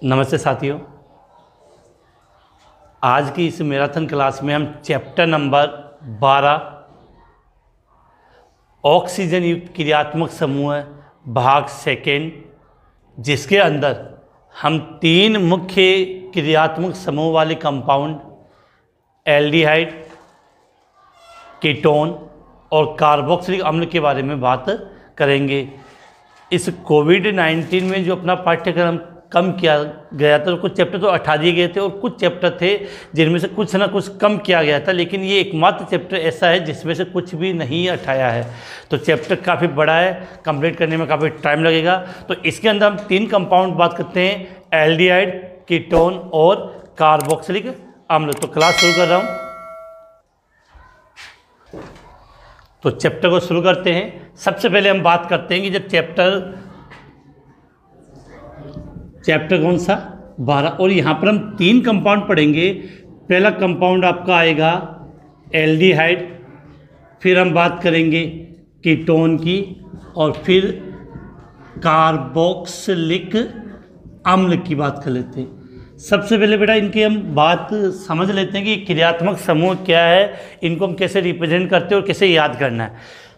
नमस्ते साथियों। आज की इस मैराथन क्लास में हम चैप्टर नंबर 12 ऑक्सीजन युक्त क्रियात्मक समूह भाग सेकेंड, जिसके अंदर हम 3 मुख्य क्रियात्मक समूह वाले कंपाउंड एल्डिहाइड, कीटोन और कार्बोक्सिलिक अम्ल के बारे में बात करेंगे। इस कोविड-19 में जो अपना पाठ्यक्रम कम किया गया था, तो कुछ चैप्टर तो हटा दिए गए थे और कुछ चैप्टर थे जिनमें से कुछ ना कुछ कम किया गया था, लेकिन ये एकमात्र चैप्टर ऐसा है जिसमें से कुछ भी नहीं हटाया है। तो चैप्टर काफ़ी बड़ा है, कंप्लीट करने में काफ़ी टाइम लगेगा। तो इसके अंदर हम 3 कंपाउंड बात करते हैं, एल्डिहाइड, कीटोन और कार्बोक्सिलिक अम्ल। तो क्लास शुरू कर रहा हूँ। तो चैप्टर को शुरू करते हैं। सबसे पहले हम बात करते हैं कि जब चैप्टर कौन सा 12, और यहाँ पर हम 3 कंपाउंड पढ़ेंगे। पहला कंपाउंड आपका आएगा एल्डिहाइड, फिर हम बात करेंगे कीटोन की, और फिर कार्बोक्सिलिक अम्ल की बात कर लेते हैं। सबसे पहले बेटा इनकी हम बात समझ लेते हैं कि क्रियात्मक समूह क्या है, इनको हम कैसे रिप्रेजेंट करते हैं और कैसे याद करना है।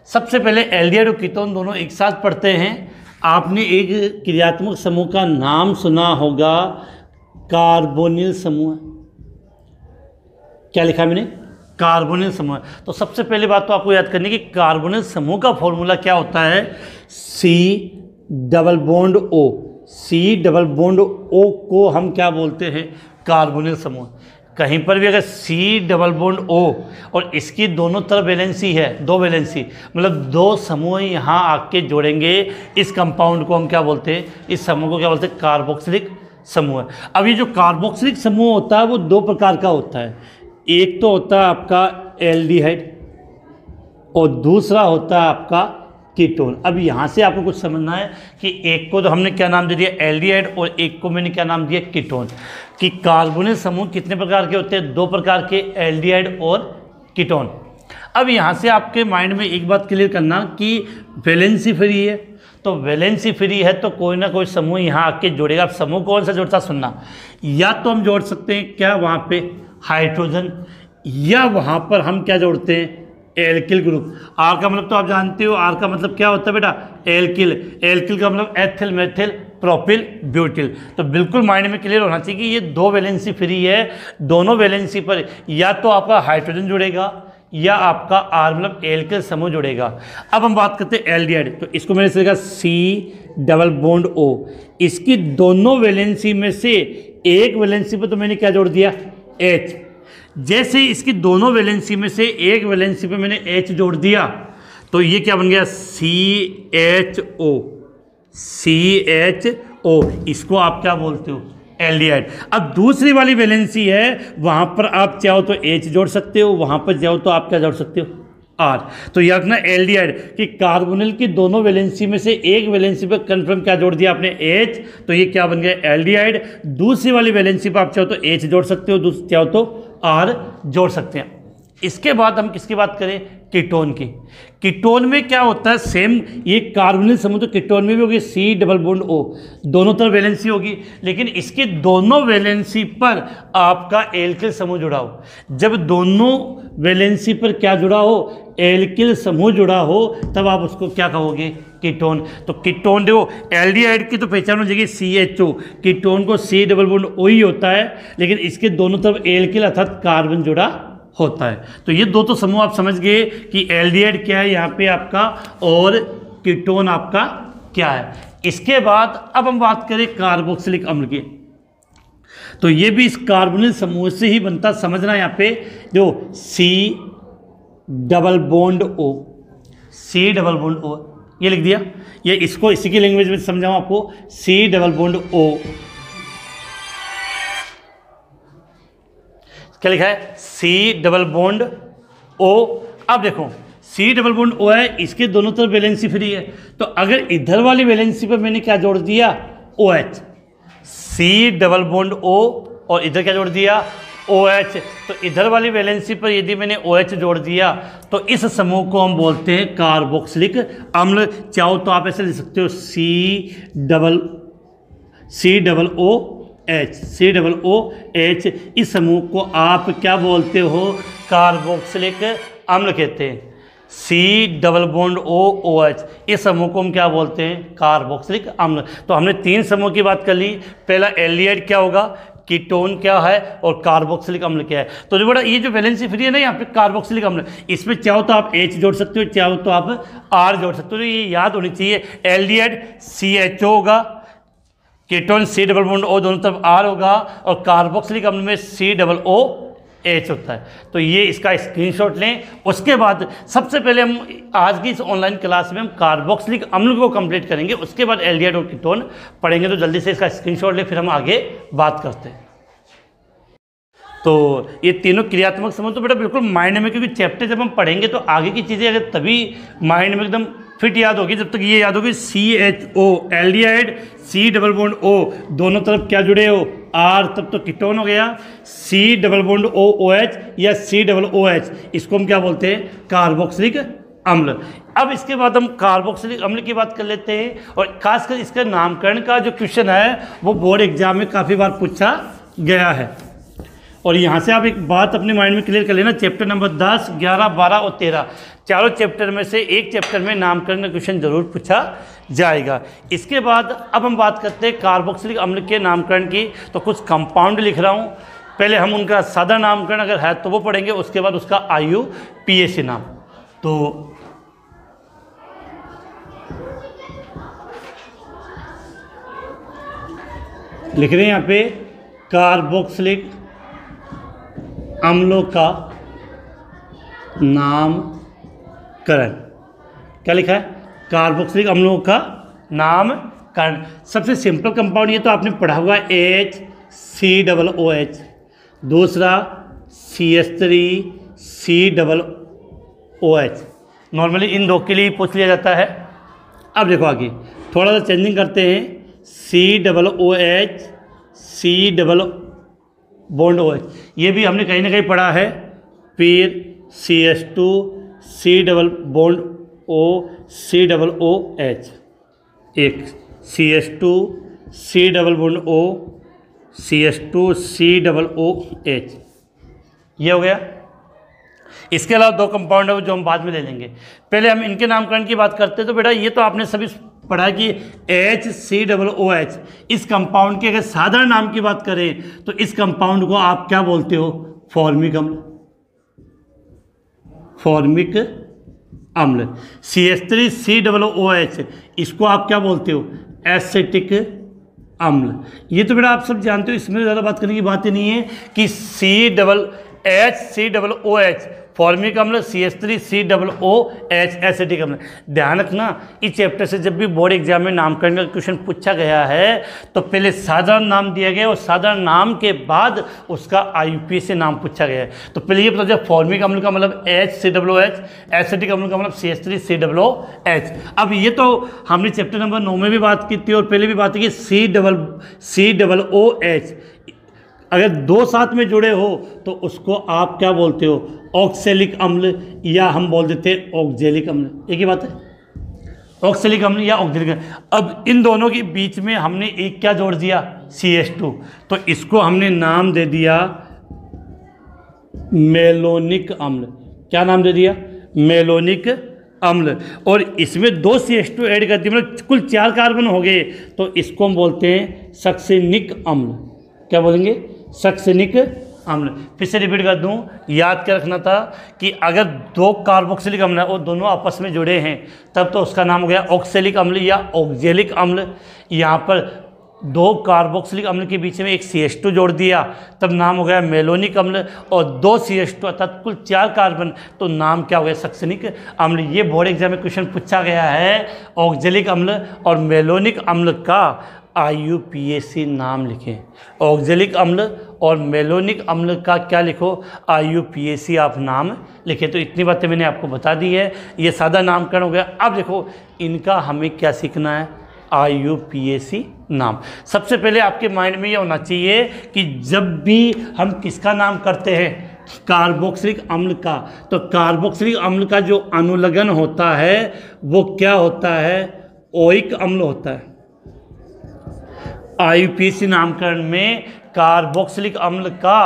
सबसे पहले एल्डिहाइड और कीटोन दोनों एक साथ पढ़ते हैं। आपने एक क्रियात्मक समूह का नाम सुना होगा, कार्बोनिल समूह। क्या लिखा है मैंने? कार्बोनिल समूह। तो सबसे पहले बात तो आपको याद करनी कि कार्बोनिल समूह का फॉर्मूला क्या होता है, C≡O। C≡O को हम क्या बोलते हैं, कार्बोनिल समूह। कहीं पर भी अगर C≡O और इसकी दोनों तरफ वैलेंसी है, 2 वैलेंसी, मतलब 2 समूह यहाँ आके जोड़ेंगे, इस कंपाउंड को हम क्या बोलते हैं, इस समूह को क्या बोलते हैं, कार्बोक्सिलिक समूह। अब ये जो कार्बोक्सिलिक समूह होता है वो 2 प्रकार का होता है। एक तो होता है आपका एल्डिहाइड और दूसरा होता है आपका कीटोन। अब यहाँ से आपको कुछ समझना है कि एक को तो हमने क्या नाम दे दिया, एल्डिहाइड, और एक को मैंने क्या नाम दिया, कीटोन। कि कार्बोनिल समूह कितने प्रकार के होते हैं, 2 प्रकार के, एल्डिहाइड और कीटोन। अब यहाँ से आपके माइंड में एक बात क्लियर करना कि वैलेंसी फ्री है, तो वैलेंसी फ्री है तो कोई ना कोई समूह यहाँ आके जोड़ेगा। अब समूह कौन सा जोड़ता सुनना, या तो हम जोड़ सकते हैं क्या वहाँ पे हाइड्रोजन, या वहाँ पर हम क्या जोड़ते हैं, एल्किल ग्रुप। आर का मतलब तो आप जानते हो, आर का मतलब क्या होता है बेटा, एल्किल। एल्किल का मतलब एथिल, मेथिल, प्रोपिल, ब्यूटिल। तो बिल्कुल माइंड में क्लियर होना चाहिए कि ये 2 वैलेंसी फ्री है। दोनों वैलेंसी पर या तो आपका हाइड्रोजन जुड़ेगा या आपका आर मतलब एल्किल समूह जुड़ेगा। अब हम बात करते हैं एल्डिहाइड। तो इसको मैंने लिखा C≡O। इसकी दोनों वैलेंसी में से एक वैलेंसी पर तो मैंने क्या जोड़ दिया, H। जैसे इसकी दोनों वैलेंसी में से एक वैलेंसी पे मैंने H जोड़ दिया तो ये क्या बन गया, CHO। इसको आप क्या बोलते हो, एल्डिहाइड। अब दूसरी वाली वैलेंसी है, वहां पर आप चाहो तो H जोड़ सकते हो, वहां पर चाहो तो आप क्या जोड़ सकते हो, R। तो याद रखना एल्डिहाइड कि कार्बोनिल की दोनों वैलेंसी में से एक वैलेंसी पर कंफर्म क्या जोड़ दिया आपने, H, तो ये क्या बन गया, एल्डिहाइड। दूसरी वाली वैलेंसी पर आप चाहो तो H जोड़ सकते हो, चाहो तो R जोड़ सकते हैं। इसके बाद हम किसकी बात करें, कीटोन की। कीटोन में क्या होता है, सेम ये कार्बोनिल समूह तो कीटोन में भी होगी, C≡O, दोनों तरफ वैलेंसी होगी, लेकिन इसकी दोनों वैलेंसी पर आपका एल्किल समूह जुड़ा हो। जब दोनों वैलेंसी पर क्या जुड़ा हो, एल्किल समूह जुड़ा हो, तब आप उसको क्या कहोगे, कीटोन। तो कीटोन देखो, एल्डिहाइड की तो पहचान हो जाएगी CHO, कीटोन को C≡O ही होता है, लेकिन इसके दोनों तरफ एल्किल अर्थात कार्बन जुड़ा होता है। तो ये 2 तो समूह आप समझ गए कि एल्डिहाइड क्या है यहाँ पे आपका, और कीटोन आपका क्या है। इसके बाद अब हम बात करें कार्बोक्सिलिक अम्ल की। तो ये भी इस कार्बोनिल समूह से ही बनता, समझना यहाँ पे जो C≡O ये लिख दिया। ये इसको इसी की लैंग्वेज में समझाऊँ आपको, C≡O। क्या लिखा है, C≡O। अब देखो C≡O है, इसके दोनों तरफ वैलेंसी फ्री है, तो अगर इधर वाली वैलेंसी पर मैंने क्या जोड़ दिया, OH। C≡O और इधर क्या जोड़ दिया, OH। तो इधर वाली वैलेंसी पर यदि मैंने OH जोड़ दिया तो इस समूह को हम बोलते हैं कार्बोक्सिलिक अम्ल। चाहो तो आप ऐसे लिख सकते हो C≡O एच, COOH, इस समूह को आप क्या बोलते हो? कार्बोक्सिलिक अम्ल कहते हैं। COOH, इस समूह को हम क्या बोलते हैं? कार्बोक्सिलिक अम्ल। तो हमने 3 समूह की बात कर ली। पहला एल्डिहाइड क्या होगा, कीटोन क्या है, और कार्बोक्सिलिक अम्ल क्या है। तो जो बड़ा ये जो वैलेंसी फ्री है ना यहाँ पे कार्बोक्सिलिक अम्ल, इसमें चाहो तो आप H जोड़ सकते हो, चाहो तो आप R जोड़ सकते हो। तो ये याद होनी चाहिए। एल्डिहाइड CHO होगा, कीटोन COO, दोनों तरफ R होगा, और कार्बोक्सिलिक अम्ल में COOH होता है। तो ये इसका स्क्रीनशॉट लें। उसके बाद सबसे पहले हम आज की इस ऑनलाइन क्लास में हम कार्बोक्सिलिक अम्ल को कंप्लीट करेंगे, उसके बाद एल्डिहाइड और कीटोन पढ़ेंगे। तो जल्दी से इसका स्क्रीनशॉट लें, फिर हम आगे बात करते हैं। तो ये तीनों क्रियात्मक समूह तो बेटा बिल्कुल माइंड में, क्योंकि चैप्टर जब हम पढ़ेंगे तो आगे की चीज़ें अगर तभी माइंड में एकदम फिट याद होगी जब तक ये याद होगी। CHO एल्डिहाइड, COO दोनों तरफ क्या जुड़े हो? R, तब तो कीटोन हो गया। COOH या COOH, इसको हम क्या बोलते हैं? कार्बोक्सिलिक अम्ल। अब इसके बाद हम कार्बोक्सिलिक अम्ल की बात कर लेते हैं, और खासकर इसका नामकरण का जो क्वेश्चन है वो बोर्ड एग्जाम में काफ़ी बार पूछा गया है। और यहाँ से आप एक बात अपने माइंड में क्लियर कर लेना, चैप्टर नंबर 10, 11, 12 और 13 चारों चैप्टर में से एक चैप्टर में नामकरण का क्वेश्चन जरूर पूछा जाएगा। इसके बाद अब हम बात करते हैं कार्बोक्सिलिक अम्ल के नामकरण की। तो कुछ कंपाउंड लिख रहा हूँ, पहले हम उनका सादा नामकरण अगर है तो वो पढ़ेंगे, उसके बाद उसका IUPAC नाम। तो लिख रहे हैं यहाँ पे कार्बोक्सिलिक अम्लों का नामकरण। क्या लिखा है? कार्बोक्सिलिक अम्लों का नामकरण। सबसे सिंपल कंपाउंड ये तो आपने पढ़ा हुआ HCOOH, दूसरा CH3COOH। नॉर्मली इन दो के लिए पूछ लिया जाता है। अब देखो आगे थोड़ा सा चेंजिंग करते हैं। COOH, COOH, ये भी हमने कहीं ना कहीं पढ़ा है। फिर CH2, COOH, एक CH2, CH2COOH, ये हो गया। इसके अलावा 2 कंपाउंड है जो हम बाद में ले लेंगे। पहले हम इनके नामकरण की बात करते हैं। तो बेटा ये तो आपने सभी पढ़ा कि HCOOH, इस कंपाउंड के अगर साधारण नाम की बात करें तो इस कंपाउंड को आप क्या बोलते हो? फॉर्मिक अम्ल। फॉर्मिक अम्ल। CH3COOH, इसको आप क्या बोलते हो? एसिटिक अम्ल। ये तो बेटा आप सब जानते हो, इसमें ज़्यादा बात करने की बात ही नहीं है कि COOH फॉर्मिक अम्ल, CH3COOH एसिटिक अम्ल। ध्यान रखना, इस चैप्टर से जब भी बोर्ड एग्जाम में नामकरण का क्वेश्चन पूछा गया है तो पहले साधारण नाम दिया गया और साधारण नाम के बाद उसका IUPAC नाम पूछा गया है। तो पहले ये पता चला फॉर्मिक अम्ल का मतलब HCOOH, एसिटिक अम्ल का मतलब CH3COOH। अब ये तो हमने चैप्टर नंबर 9 में भी बात की थी और पहले भी बात की COOH। अगर 2 साथ में जुड़े हो तो उसको आप क्या बोलते हो? ऑक्सैलिक अम्ल, या हम बोल देते हैं ऑक्जेलिक अम्ल। एक ही बात है, ऑक्सैलिक अम्ल या ऑक्जेलिक अम्ल। अब इन दोनों के बीच में हमने एक क्या जोड़ दिया? CH2। तो इसको हमने नाम दे दिया मेलोनिक अम्ल। क्या नाम दे दिया? मेलोनिक अम्ल। और इसमें 2 CH2 ऐड कर दिए, मतलब कुल 4 कार्बन हो गए, तो इसको हम बोलते हैं सक्सेनिक अम्ल। क्या बोलेंगे? सक्सेनिक अम्ल। फिर से रिपीट कर दूं, याद क्या रखना था कि अगर 2 कार्बोक्सिलिक अम्ल है और दोनों आपस में जुड़े हैं तब तो उसका नाम हो गया ऑक्सैलिक अम्ल या ऑक्जेलिक अम्ल। यहाँ पर 2 कार्बोक्सिलिक अम्ल के बीच में एक CH2 जोड़ दिया तब नाम हो गया मेलोनिक अम्ल, और 2 CH2 अर्थात कुल 4 कार्बन तो नाम क्या हो गया? सक्सेनिक अम्ल। ये बोर्ड एग्जाम में क्वेश्चन पूछा गया है। ऑक्जेलिक अम्ल और मेलोनिक अम्ल का IUPAC नाम लिखें। ऑक्जेलिक अम्ल और मेलोनिक अम्ल का क्या लिखो? IUPAC आप नाम लिखें। तो इतनी बातें मैंने आपको बता दी है। ये सादा नामकरण हो गया। अब देखो इनका हमें क्या सीखना है? IUPAC नाम। सबसे पहले आपके माइंड में ये होना चाहिए कि जब भी हम किसका नाम करते हैं? कार्बोक्सिलिक अम्ल का, तो कार्बोक्सिलिक अम्ल का जो अनुलग्न होता है वो क्या होता है? ओइक अम्ल होता है। IUPAC नामकरण में कार्बोक्सिलिक अम्ल का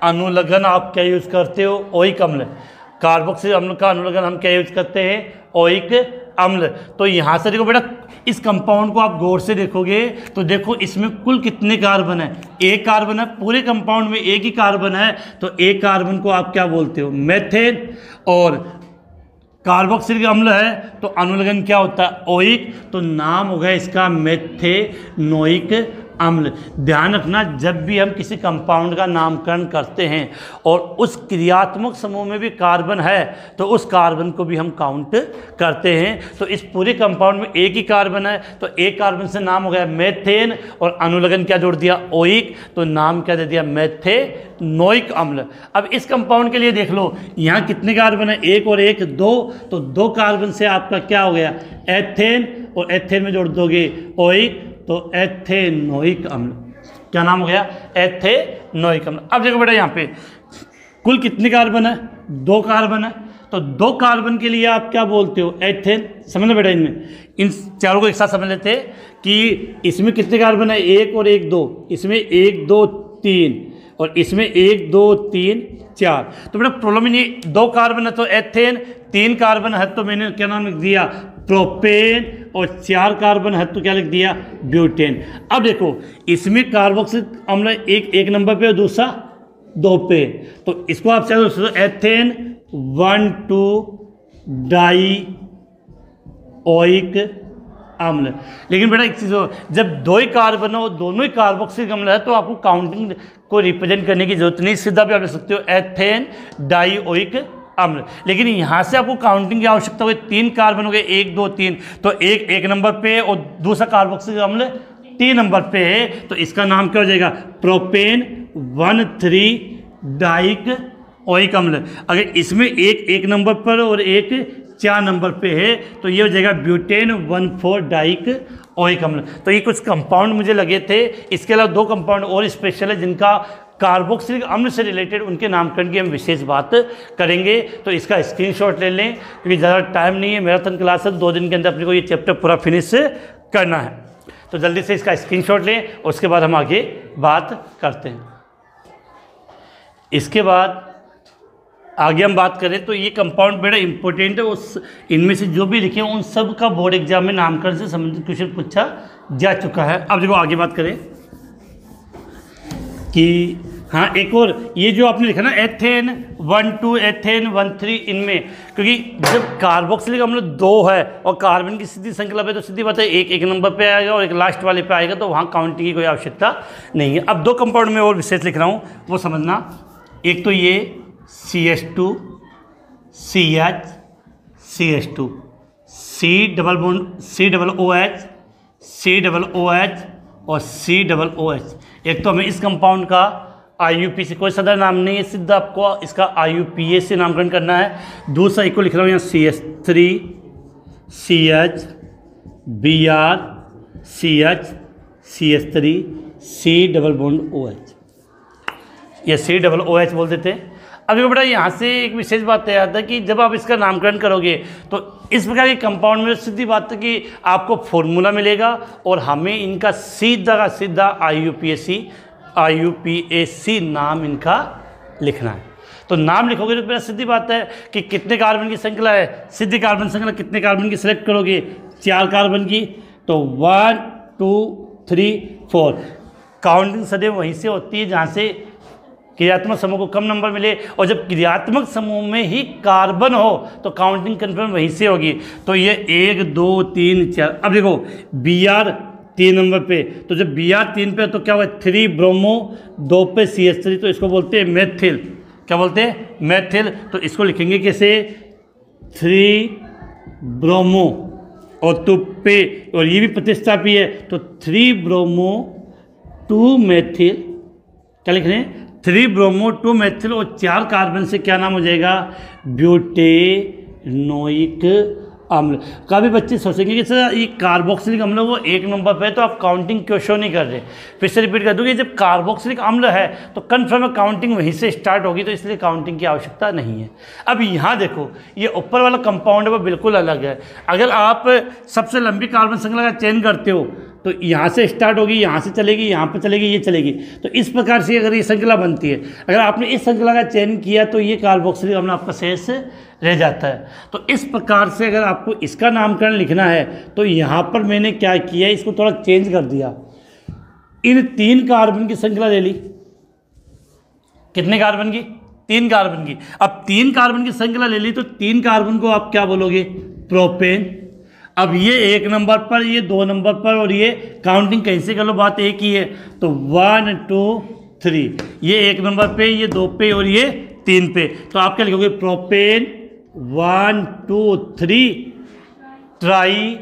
अनुलग्न आप क्या यूज करते हो? ओइक अम्ल। कार्बोक्सिलिक अम्ल का अनुलग्न हम क्या यूज करते हैं? ओइक अम्ल। तो यहाँ से देखो बेटा, इस कंपाउंड को आप गौर से देखोगे तो देखो इसमें कुल कितने कार्बन है? एक कार्बन है। पूरे कंपाउंड में एक ही कार्बन है, तो एक कार्बन को आप क्या बोलते हो? मेथेन। और कार्बोक्सिलिक अम्ल है तो अनुलग्न क्या होता है? ओइक। तो नाम होगा इसका मेथेनोइक अम्ल। ध्यान रखना, जब भी हम किसी कंपाउंड का नामकरण करते हैं और उस क्रियात्मक समूह में भी कार्बन है तो उस कार्बन को भी हम काउंट करते हैं। तो इस पूरे कंपाउंड में एक ही कार्बन है, तो एक कार्बन से नाम हो गया मेथेन, और अनुलग्न क्या जोड़ दिया? ओइक। तो नाम क्या दे दिया? मेथेनोइक अम्ल। अब इस कंपाउंड के लिए देख लो, यहाँ कितने कार्बन है? एक और एक, दो। तो दो कार्बन से आपका क्या हो गया? एथेन, और एथेन में जोड़ दोगे ओइक, तो एथेनोइक अम्ल। क्या नाम हो गया? एथेनोइक अम्ल। अब देखो बेटा, यहाँ पे कुल कितने कार्बन है? दो कार्बन है। तो दो कार्बन के लिए आप क्या बोलते हो? एथेन। समझ लो बेटा, इनमें इन चारों को एक साथ समझ लेते हैं कि इसमें कितने कार्बन है? एक और एक, दो। इसमें एक, दो, तीन, और इसमें एक, दो, तीन, चार। तो बेटा प्रॉब्लम ही नहीं, दो कार्बन है तो एथेन, तीन कार्बन है तो मैंने क्या नाम लिख दिया? प्रोपेन, और चार कार्बन है तो क्या लिख दिया? ब्यूटेन। अब देखो, इसमें कार्बोक्सिलिक अम्ल एक नंबर पे और दूसरा 2 पे, तो इसको आप चाहे एथेन 1,2 डाई ओइक अम्ल। लेकिन बेटा एक चीज़ हो, जब दो ही कार्बन हो, दोनों ही कार्बोक्सिलिक अम्ल है, तो आपको काउंटिंग को रिप्रेजेंट करने की जरूरत नहीं, सीधा भी आप लिख सकते हो एथेन डाई ओइक अम्ल। लेकिन यहाँ से आपको काउंटिंग की आवश्यकता होगी। 3 कार्बन हो गए, 1, 2, 3, तो एक नंबर पे है और दूसरा कार्बोक्सिलिक अम्ल 3 नंबर पे है, तो इसका नाम क्या हो जाएगा? प्रोपेन 1,3 डाइक ओइक अम्ल। अगर इसमें एक नंबर पर और एक 4 नंबर पे है, तो ये हो जाएगा ब्यूटेन 1,4 डाइक ओइक अम्ल। तो ये कुछ कंपाउंड मुझे लगे थे। इसके अलावा 2 कंपाउंड और स्पेशल है जिनका कार्बोक्सिलिक अम्ल से रिलेटेड, उनके नामकरण की हम विशेष बात करेंगे। तो इसका स्क्रीनशॉट ले लें, क्योंकि ज़्यादा टाइम नहीं है, मैराथन क्लास है, 2 दिन के अंदर अपने को ये चैप्टर पूरा फिनिश करना है। तो जल्दी से इसका स्क्रीनशॉट लें, और उसके बाद हम आगे बात करते हैं। इसके बाद आगे हम बात करें तो ये कंपाउंड बड़ा इंपॉर्टेंट है। उस इनमें से जो भी लिखे हैं उन सब का बोर्ड एग्जाम में नामकरण से संबंधित क्वेश्चन पूछा जा चुका है। अब देखो आगे बात करें कि हाँ, एक और ये जो आपने लिखा ना एथेन 1,2 एथेन 1,3, इनमें क्योंकि जब कार्बोक्सिलिक अम्ल 2 है और कार्बन की सीधी संख्या पे, तो सीधी बात है एक नंबर पे आएगा और एक लास्ट वाले पे आएगा, तो वहाँ काउंटिंग की कोई आवश्यकता नहीं है। अब 2 कंपाउंड में और विशेष लिख रहा हूँ, वो समझना। एक तो ये CH2 CH CH2 COOH COOH और COOH। एक तो हमें इस कंपाउंड का IUPAC, कोई सदर नाम नहीं है, सीधा आपको इसका IUPAC से नामकरण करना है। दूसरा एक को लिख रहा हूँ यहाँ CH3 CH Br CH CH3 C OOH, ये COOH बोल देते हैं। अब देखो बेटा, यहाँ से एक विशेष बात तय आता है कि जब आप इसका नामकरण करोगे तो इस प्रकार के कंपाउंड में सीधी बात है कि आपको फॉर्मूला मिलेगा और हमें इनका सीधा का सीधा IUPAC नाम इनका लिखना है। तो नाम लिखोगे तो मेरा सीधी बात है कि कितने कार्बन की श्रृंखला है, सीधी कार्बन श्रृंखला, कितने कार्बन की सिलेक्ट करोगे? 4 कार्बन की, तो 1 2 3 4। काउंटिंग सदैव वहीं से होती है जहाँ से क्रियात्मक समूह को कम नंबर मिले, और जब क्रियात्मक समूह में ही कार्बन हो तो काउंटिंग कन्फर्म वहीं से होगी। तो ये 1 2 3 4। अब देखो Br 3 नंबर पे, तो जब Br 3 पे तो क्या होगा? 3 ब्रोमो 2 पे CH3, तो इसको बोलते हैं मेथिल। क्या बोलते हैं? मेथिल। तो इसको लिखेंगे कैसे? 3 ब्रोमो और 2 पे, और ये भी प्रतिस्थापी है, तो 3 ब्रोमो 2 मेथिल। क्या लिख रहे हैं? 3 ब्रोमो 2 मेथिल, और 4 कार्बन से क्या नाम हो जाएगा? ब्यूटेनोइक अम्ल। काफ़ी बच्चे सोचेंगे कि सर ये कार्बोक्सिलिक अम्ल वो 1 नंबर पे है, तो आप काउंटिंग क्यों शो नहीं कर रहे? फिर से रिपीट कर दूँगी, जब कार्बोक्सिलिक अम्ल है तो कन्फर्म काउंटिंग वहीं से स्टार्ट होगी, तो इसलिए काउंटिंग की आवश्यकता नहीं है। अब यहाँ देखो, ये ऊपर वाला कंपाउंड है वो बिल्कुल अलग है। अगर आप सबसे लंबी कार्बन श्रृंखला का चयन करते हो तो यहाँ से स्टार्ट होगी, यहाँ से चलेगी, यहाँ पर चलेगी, ये चलेगी। तो इस प्रकार से अगर ये श्रृंखला बनती है, अगर आपने इस श्रृंखला का चयन किया तो ये कार्बोक्सिलिक अम्ल आपका शेष रह जाता है। तो इस प्रकार से अगर आपको इसका नामकरण लिखना है तो यहाँ पर मैंने क्या किया, इसको थोड़ा चेंज कर दिया। इन 3 कार्बन की श्रृंखला ले ली। कितने कार्बन की? 3 कार्बन की। अब 3 कार्बन की श्रृंखला ले ली तो 3 कार्बन को आप क्या बोलोगे? प्रोपेन। अब ये 1 नंबर पर, ये 2 नंबर पर, और ये काउंटिंग कैसे कर लो, बात एक ही है। तो 1 2 3, ये 1 नंबर पे, ये 2 पे और ये 3 पे। तो आप क्या लिखोगे? प्रोपेन 1 2 3 ट्राई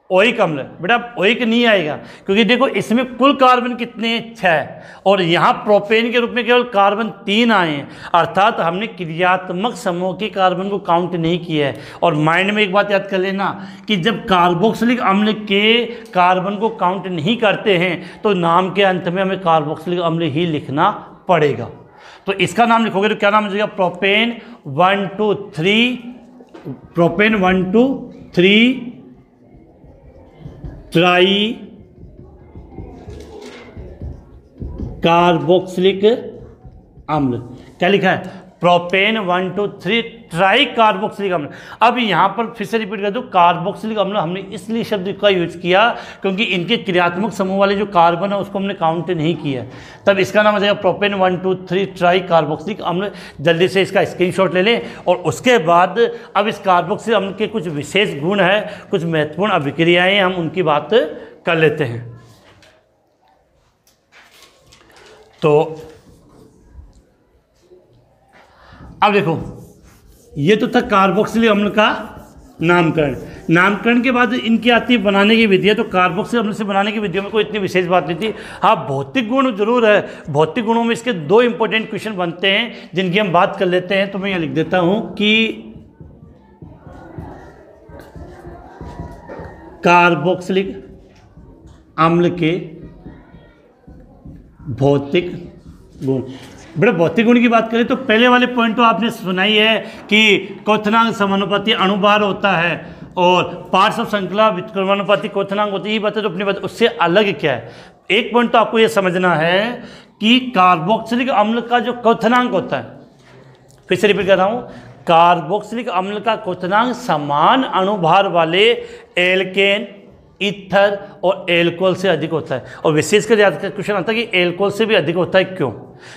ओइक अम्ल। बेटा ओइक नहीं आएगा क्योंकि देखो इसमें कुल कार्बन कितने हैं? 6, और यहाँ प्रोपेन के रूप में केवल कार्बन 3 आए हैं, अर्थात हमने क्रियात्मक समूह के कार्बन को काउंट नहीं किया है। और माइंड में एक बात याद कर लेना कि जब कार्बोक्सिलिक अम्ल के कार्बन को काउंट नहीं करते हैं तो नाम के अंत में हमें कार्बोक्सिलिक अम्ल ही लिखना पड़ेगा। तो इसका नाम लिखोगे तो क्या नाम हो जाएगा? प्रोपेन 1 2 3, प्रोपेन 1 2 3 ट्राई कार्बोक्सिलिक अम्ल। क्या लिखा है? प्रोपेन 1 2 3 ट्राई कार्बोक्सिलिक अम्ल। अब यहाँ पर फिर से रिपीट कर दो, कार्बोक्सिलिक अम्ल हमने इसलिए शब्द का यूज किया क्योंकि इनके क्रियात्मक समूह वाले जो कार्बन है उसको हमने काउंट नहीं किया। तब इसका नाम हो जाएगा प्रोपेन 1 2 3 ट्राई कार्बोक्सिलिक अम्ल। जल्दी से इसका स्क्रीनशॉट ले लें। और उसके बाद अब इस कार्बोक्सिलिक अम्ल के कुछ विशेष गुण है, कुछ महत्वपूर्ण अभिक्रियाएँ, हम उनकी बात कर लेते हैं। तो अब देखो, ये तो था कार्बोक्सिलिक अम्ल का नामकरण। नामकरण के बाद इनकी आती है बनाने की विधियाँ। तो कार्बोक्सिलिक अम्ल से बनाने की विधियों में कोई इतनी विशेष बात नहीं थी। हाँ, भौतिक गुण जरूर है। भौतिक गुणों में इसके 2 इंपॉर्टेंट क्वेश्चन बनते हैं जिनकी हम बात कर लेते हैं। तो मैं यहाँ लिख देता हूँ कि कार्बोक्सिलिक अम्ल के भौतिक गुण। बड़े भौतिक गुण की बात करें तो पहले वाले पॉइंट तो आपने सुनाई है कि क्वथनांक समानुपाती अणुभार होता है और पार्श्व श्रृंखला व्युत्क्रमानुपाती क्वथनांक होती है। ये बातें तो अपनी बात, उससे अलग क्या है? एक पॉइंट तो आपको ये समझना है कि कार्बोक्सिलिक अम्ल का जो क्वथनांक होता है, फिर से रिपीट कर रहा हूँ, कार्बोक्सिलिक अम्ल का क्वथनांक समान अणुभार वाले एल्केन, ईथर और एल्कोहल से अधिक होता है। और विशेषकर याद क्वेश्चन आता है कि एल्कोहल से भी अधिक होता है, क्यों?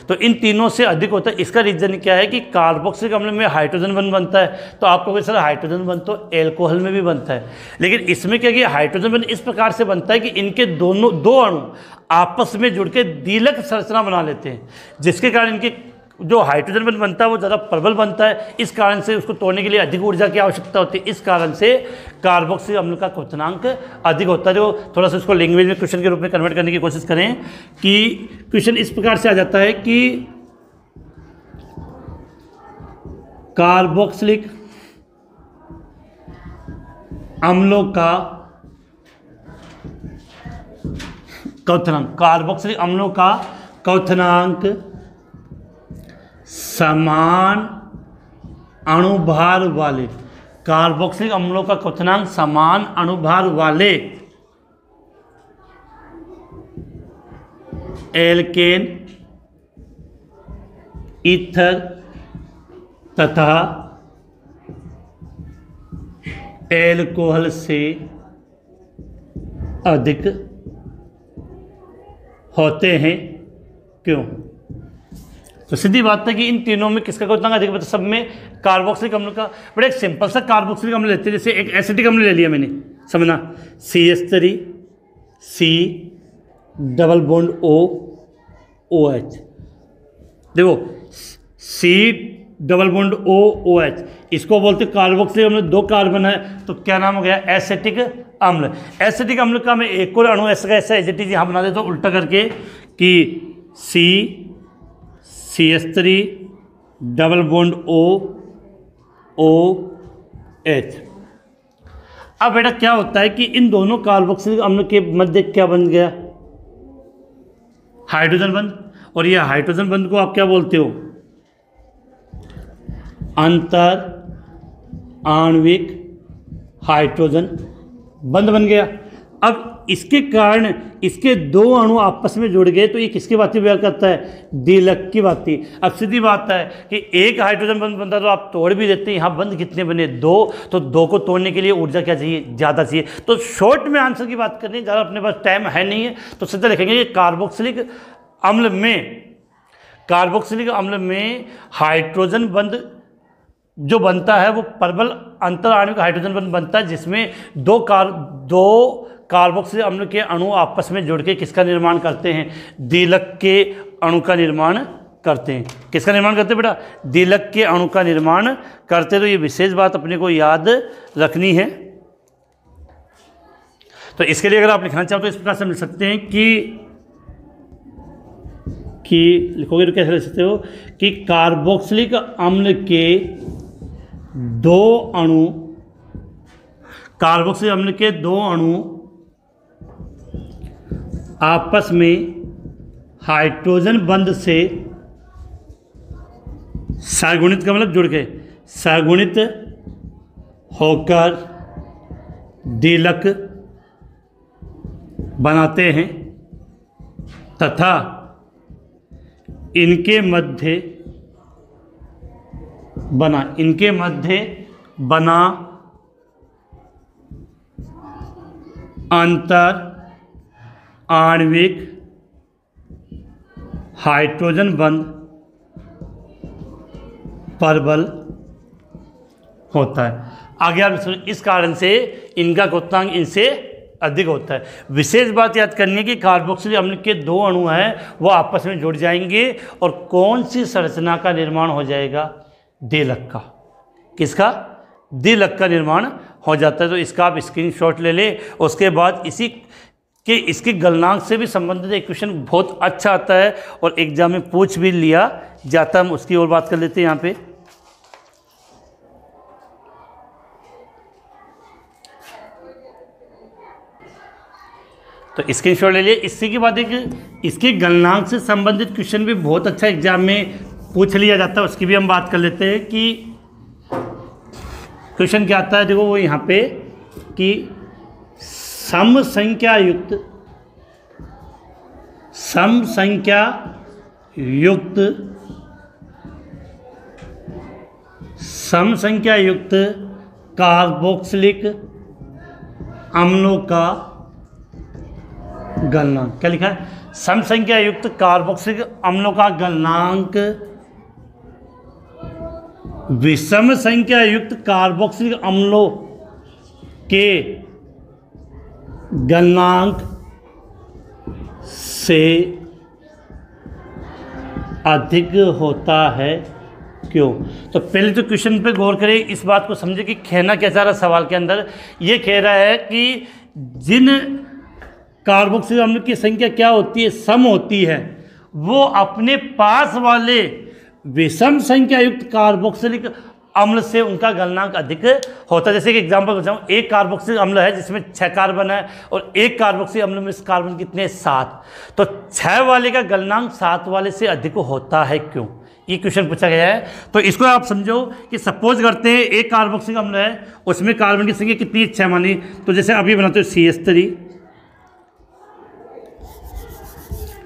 तो इन तीनों से अधिक होता है। इसका रीजन क्या है कि कार्बोक्सिलिक अम्ल में हाइड्रोजन बंध बनता है। तो आपको कहोगे सर हाइड्रोजन बंध तो एल्कोहल में भी बनता है, लेकिन इसमें क्या कि हाइड्रोजन बंध इस प्रकार से बनता है कि इनके दोनों 2 अणु आपस में जुड़ के द्विलक संरचना बना लेते हैं, जिसके कारण इनके जो हाइड्रोजन बंध बनता है वो ज़्यादा प्रबल बनता है। इस कारण से उसको तोड़ने के लिए अधिक ऊर्जा की आवश्यकता होती है। इस कारण से कार्बोक्सिलिक अम्ल का क्वथनांक अधिक होता है। जो थोड़ा सा उसको लैंग्वेज में क्वेश्चन के रूप में कन्वर्ट करने की कोशिश करें कि क्वेश्चन इस प्रकार से आ जाता है कि कार्बोक्सिलिक अम्लों का क्वथनांक, कार्बोक्सिलिक अम्लों का क्वथनांक समान अणुभार वाले, कार्बोक्सिलिक अम्लों का क्वथनांक समान अणुभार वाले एल्केन, ईथर तथा एल्कोहल से अधिक होते हैं। क्यों? तो सीधी बात है कि इन तीनों में किसका क्वथनांक अधिक होता है? सब में कार्बोक्सिलिक अम्ल का। बट एक सिंपल सा कार्बोक्सिलिक अम्ल लेते हैं, जैसे एक एसिटिक अम्ल ले लिया मैंने, समझना, CH3 C double bond O OH। देखो C double bond O OH, इसको बोलते कार्बोक्सिलिक अम्ल। 2 कार्बन है तो क्या नाम हो गया? एसिटिक अम्ल। एसिटिक अम्ल का मैं एक और अणु ऐसा एज इट इज यहाँ बना देता हूँ उल्टा करके कि CH3 double bond O OH। अब बेटा क्या होता है कि इन दोनों कार्बोक्सिलिक अम्ल के मध्य क्या बन गया? हाइड्रोजन बंध। और यह हाइड्रोजन बंध को आप क्या बोलते हो? अंतर आणविक हाइड्रोजन बंध बन गया। अब अब इसके कारण इसके दो अणु आपस में जुड़ गए तो ये किसकी बात व्यवहार करता है, द्विलक की बात। अब सीधी बात है कि एक हाइड्रोजन बंद बनता तो आप तोड़ भी देते हैं, यहाँ बंद कितने बने, दो, तो दो को तोड़ने के लिए ऊर्जा क्या चाहिए, ज़्यादा चाहिए। तो शॉर्ट में आंसर की बात करनी, ज़्यादा अपने पास टाइम है नहीं है, तो सीधा लिखेंगे कि कार्बोक्सिलिक अम्ल में हाइड्रोजन बंद जो बनता है वो प्रबल अंतर आणविक हाइड्रोजन बंद बनता है, जिसमें दो कार्बोक्सिलिक अम्ल के अणु आपस में जुड़ के किसका निर्माण करते हैं, द्विलक के अणु का निर्माण करते हैं। किसका निर्माण करते हैं बेटा, द्विलक के अणु का निर्माण करते। तो ये विशेष बात अपने को याद रखनी है। तो इसके लिए अगर आप लिखना चाहो तो इस प्रकार से मिल सकते हैं कि लिखोगे तो कैसे लिख सकते हो कि कार्बोक्सिलिक अम्ल के दो अणु आपस में हाइड्रोजन बंध से सगुणित का मतलब जुड़ के सगुणित होकर द्विलक बनाते हैं तथा इनके मध्य बना अंतर आणविक हाइड्रोजन बंध प्रबल होता है। आगे आप इस कारण से इनका क्वोतांक इनसे अधिक होता है। विशेष बात याद करनी है कि कार्बोक्सिलिक अम्ल के दो अणु हैं वो आपस में जुड़ जाएंगे और कौन सी संरचना का निर्माण हो जाएगा, द्विलक का। किसका, द्विलक का निर्माण हो जाता है। तो इसका आप स्क्रीनशॉट ले ले। उसके बाद इसके गलनांक से भी संबंधित एक क्वेश्चन बहुत अच्छा आता है और एग्जाम में पूछ भी लिया जाता है। हम उसकी और बात कर लेते हैं यहाँ पे। तो स्क्रीनशॉट ले लिए। इससे की बात है कि इसके गलनांक से संबंधित क्वेश्चन भी बहुत अच्छा एग्जाम में पूछ लिया जाता है। उसकी भी हम बात कर लेते हैं कि क्वेश्चन क्या आता है। देखो वो यहाँ पे कि सम संख्या युक्त कार्बोक्सिलिक अम्लों का गलनांक, क्या लिखा है, सम संख्या युक्त कार्बोक्सिलिक अम्लों का गलनांक विषम संख्या युक्त कार्बोक्सिलिक अम्लों के गलनांक से अधिक होता है, क्यों। तो पहले तो क्वेश्चन पे गौर करें, इस बात को समझे कि कहना क्या चाह रहा सवाल के अंदर। ये कह रहा है कि जिन कार्बोक्सिलिक अम्ल की संख्या क्या होती है, सम होती है, वो अपने पास वाले विषम संख्या युक्त कार्बोक्सिलिक अम्ल से उनका गलनांक अधिक होता है। जैसे कि एग्जांपल बताऊं, एक कार्बोक्सिलिक अम्ल है जिसमें 6 कार्बन है और एक कार्बोक्सिलिक अम्ल में कार्बन कितने, 7। तो 6 वाले का गलनांक 7 वाले से अधिक होता है, क्यों। ये क्वेश्चन पूछा गया है। तो इसको आप समझो कि सपोज करते हैं एक कार्बोक्सिलिक अम्ल है, उसमें कार्बन की संख्या कितनी, 6 मानी। तो जैसे अभी बनाते हो CH3,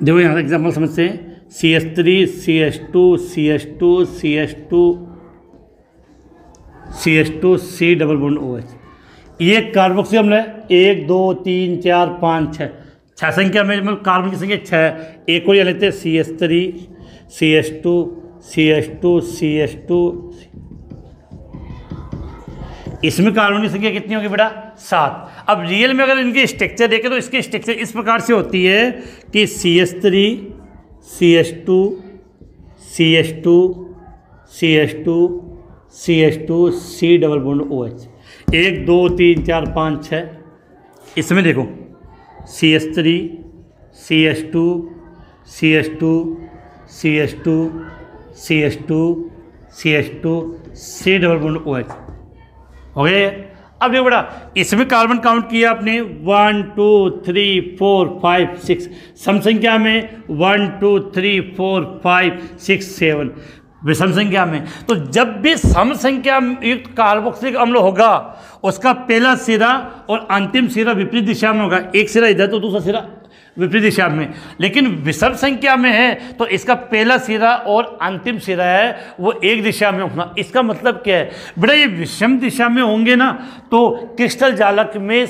देखो यहाँ एग्जाम्पल समझते हैं, CH3 CH2 CH2 CH2 CH2 C double bond OH। ये कार्बोक्सिलिक अम्ल है, 1 2 3 4 5 6 6 संख्या में, मतलब कार्बन की संख्या 6। एक और ये लेते हैं CH3 CH2 CH2 CH2, इसमें कार्बन की संख्या कितनी होगी बेटा, 7। अब रियल में अगर इनके स्ट्रक्चर देखें तो इसके स्ट्रक्चर इस प्रकार से होती है कि CH3 CH2 CH2 CH2 CH2 C double bond OH। 1 2 3 4 5 6। इसमें देखो CH3 CH2 CH2 CH2 CH2 CH2 C double bond OH हो गए। अब देखो बेटा, इसमें कार्बन काउंट किया आपने 1 2 3 4 5 6, सम संख्या में 1 2 3 4 5 6 7। विषम संख्या में। तो जब भी सम संख्या युक्त कार्बोक्सिलिक अम्ल होगा उसका पहला सिरा और अंतिम सिरा विपरीत दिशा में होगा, एक सिरा इधर तो दूसरा सिरा विपरीत दिशा में। लेकिन विषम संख्या में है तो इसका पहला सिरा और अंतिम सिरा है वो एक दिशा में होना। इसका मतलब क्या है बेटा, ये विषम दिशा में होंगे ना तो क्रिस्टल जालक में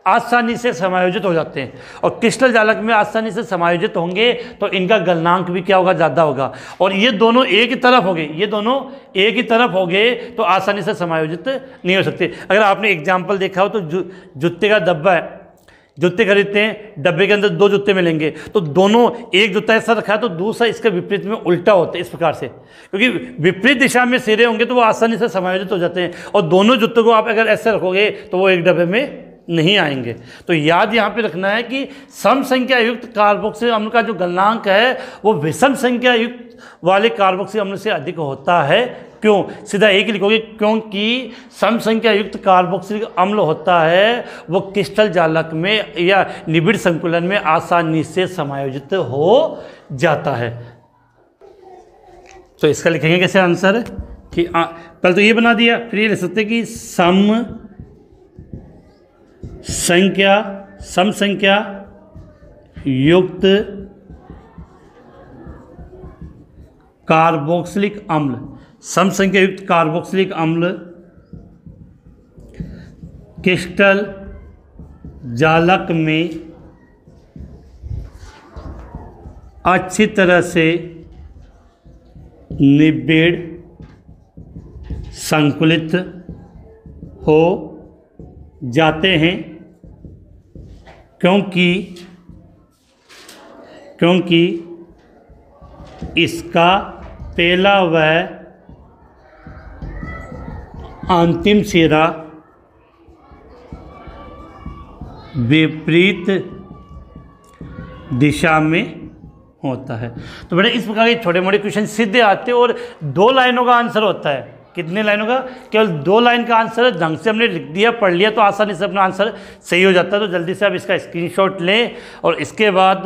आसानी से समायोजित हो जाते हैं, और क्रिस्टल जालक में आसानी से समायोजित होंगे तो इनका गलनांक भी क्या होगा, ज़्यादा होगा। और ये दोनों एक ही तरफ हो गए, ये दोनों एक ही तरफ हो गए तो आसानी से समायोजित नहीं हो सकते। अगर आपने एग्जाम्पल देखा हो तो जूते का डब्बा है, जूते खरीदते हैं, डब्बे के अंदर दो जूते मिलेंगे तो दोनों, एक जूता ऐसा रखा है तो दूसरा इसके विपरीत में उल्टा होता है, इस प्रकार से, क्योंकि विपरीत दिशा में सिरे होंगे तो वो आसानी से समायोजित हो जाते हैं। और दोनों जूतों को आप अगर ऐसे रखोगे तो वो एक डब्बे में नहीं आएंगे। तो याद यहाँ पे रखना है कि सम संख्या युक्त कार्बोक्सिलिक अम्ल का जो गलनांक है वो विषम संख्या युक्त वाले कार्बोक्सिलिक अम्ल से अधिक होता है। क्यों? सीधा एक ही लिखोगे, क्योंकि सम संख्या युक्त कार्बोक्सिलिक अम्ल होता है वो क्रिस्टल जालक में या निबिड़ संकुलन में आसानी से समायोजित हो जाता है। तो इसका लिखेंगे कैसे आंसर कि पहले तो ये बना दिया, फिर ये लिख सकते कि सम संख्या युक्त कार्बोक्सिलिक अम्ल, सम संख्या युक्त कार्बोक्सिलिक अम्ल क्रिस्टल जालक में अच्छी तरह से निबिड़ संकुलित हो जाते हैं, क्योंकि इसका पहला व अंतिम सिरा विपरीत दिशा में होता है। तो बेटा इस प्रकार के छोटे मोटे क्वेश्चन सीधे आते हैं और 2 लाइनों का आंसर होता है। कितने लाइनों का? केवल 2 लाइन का आंसर है। ढंग से हमने लिख दिया, पढ़ लिया तो आसानी से अपना आंसर सही हो जाता है। तो जल्दी से आप इसका स्क्रीनशॉट लें। और इसके बाद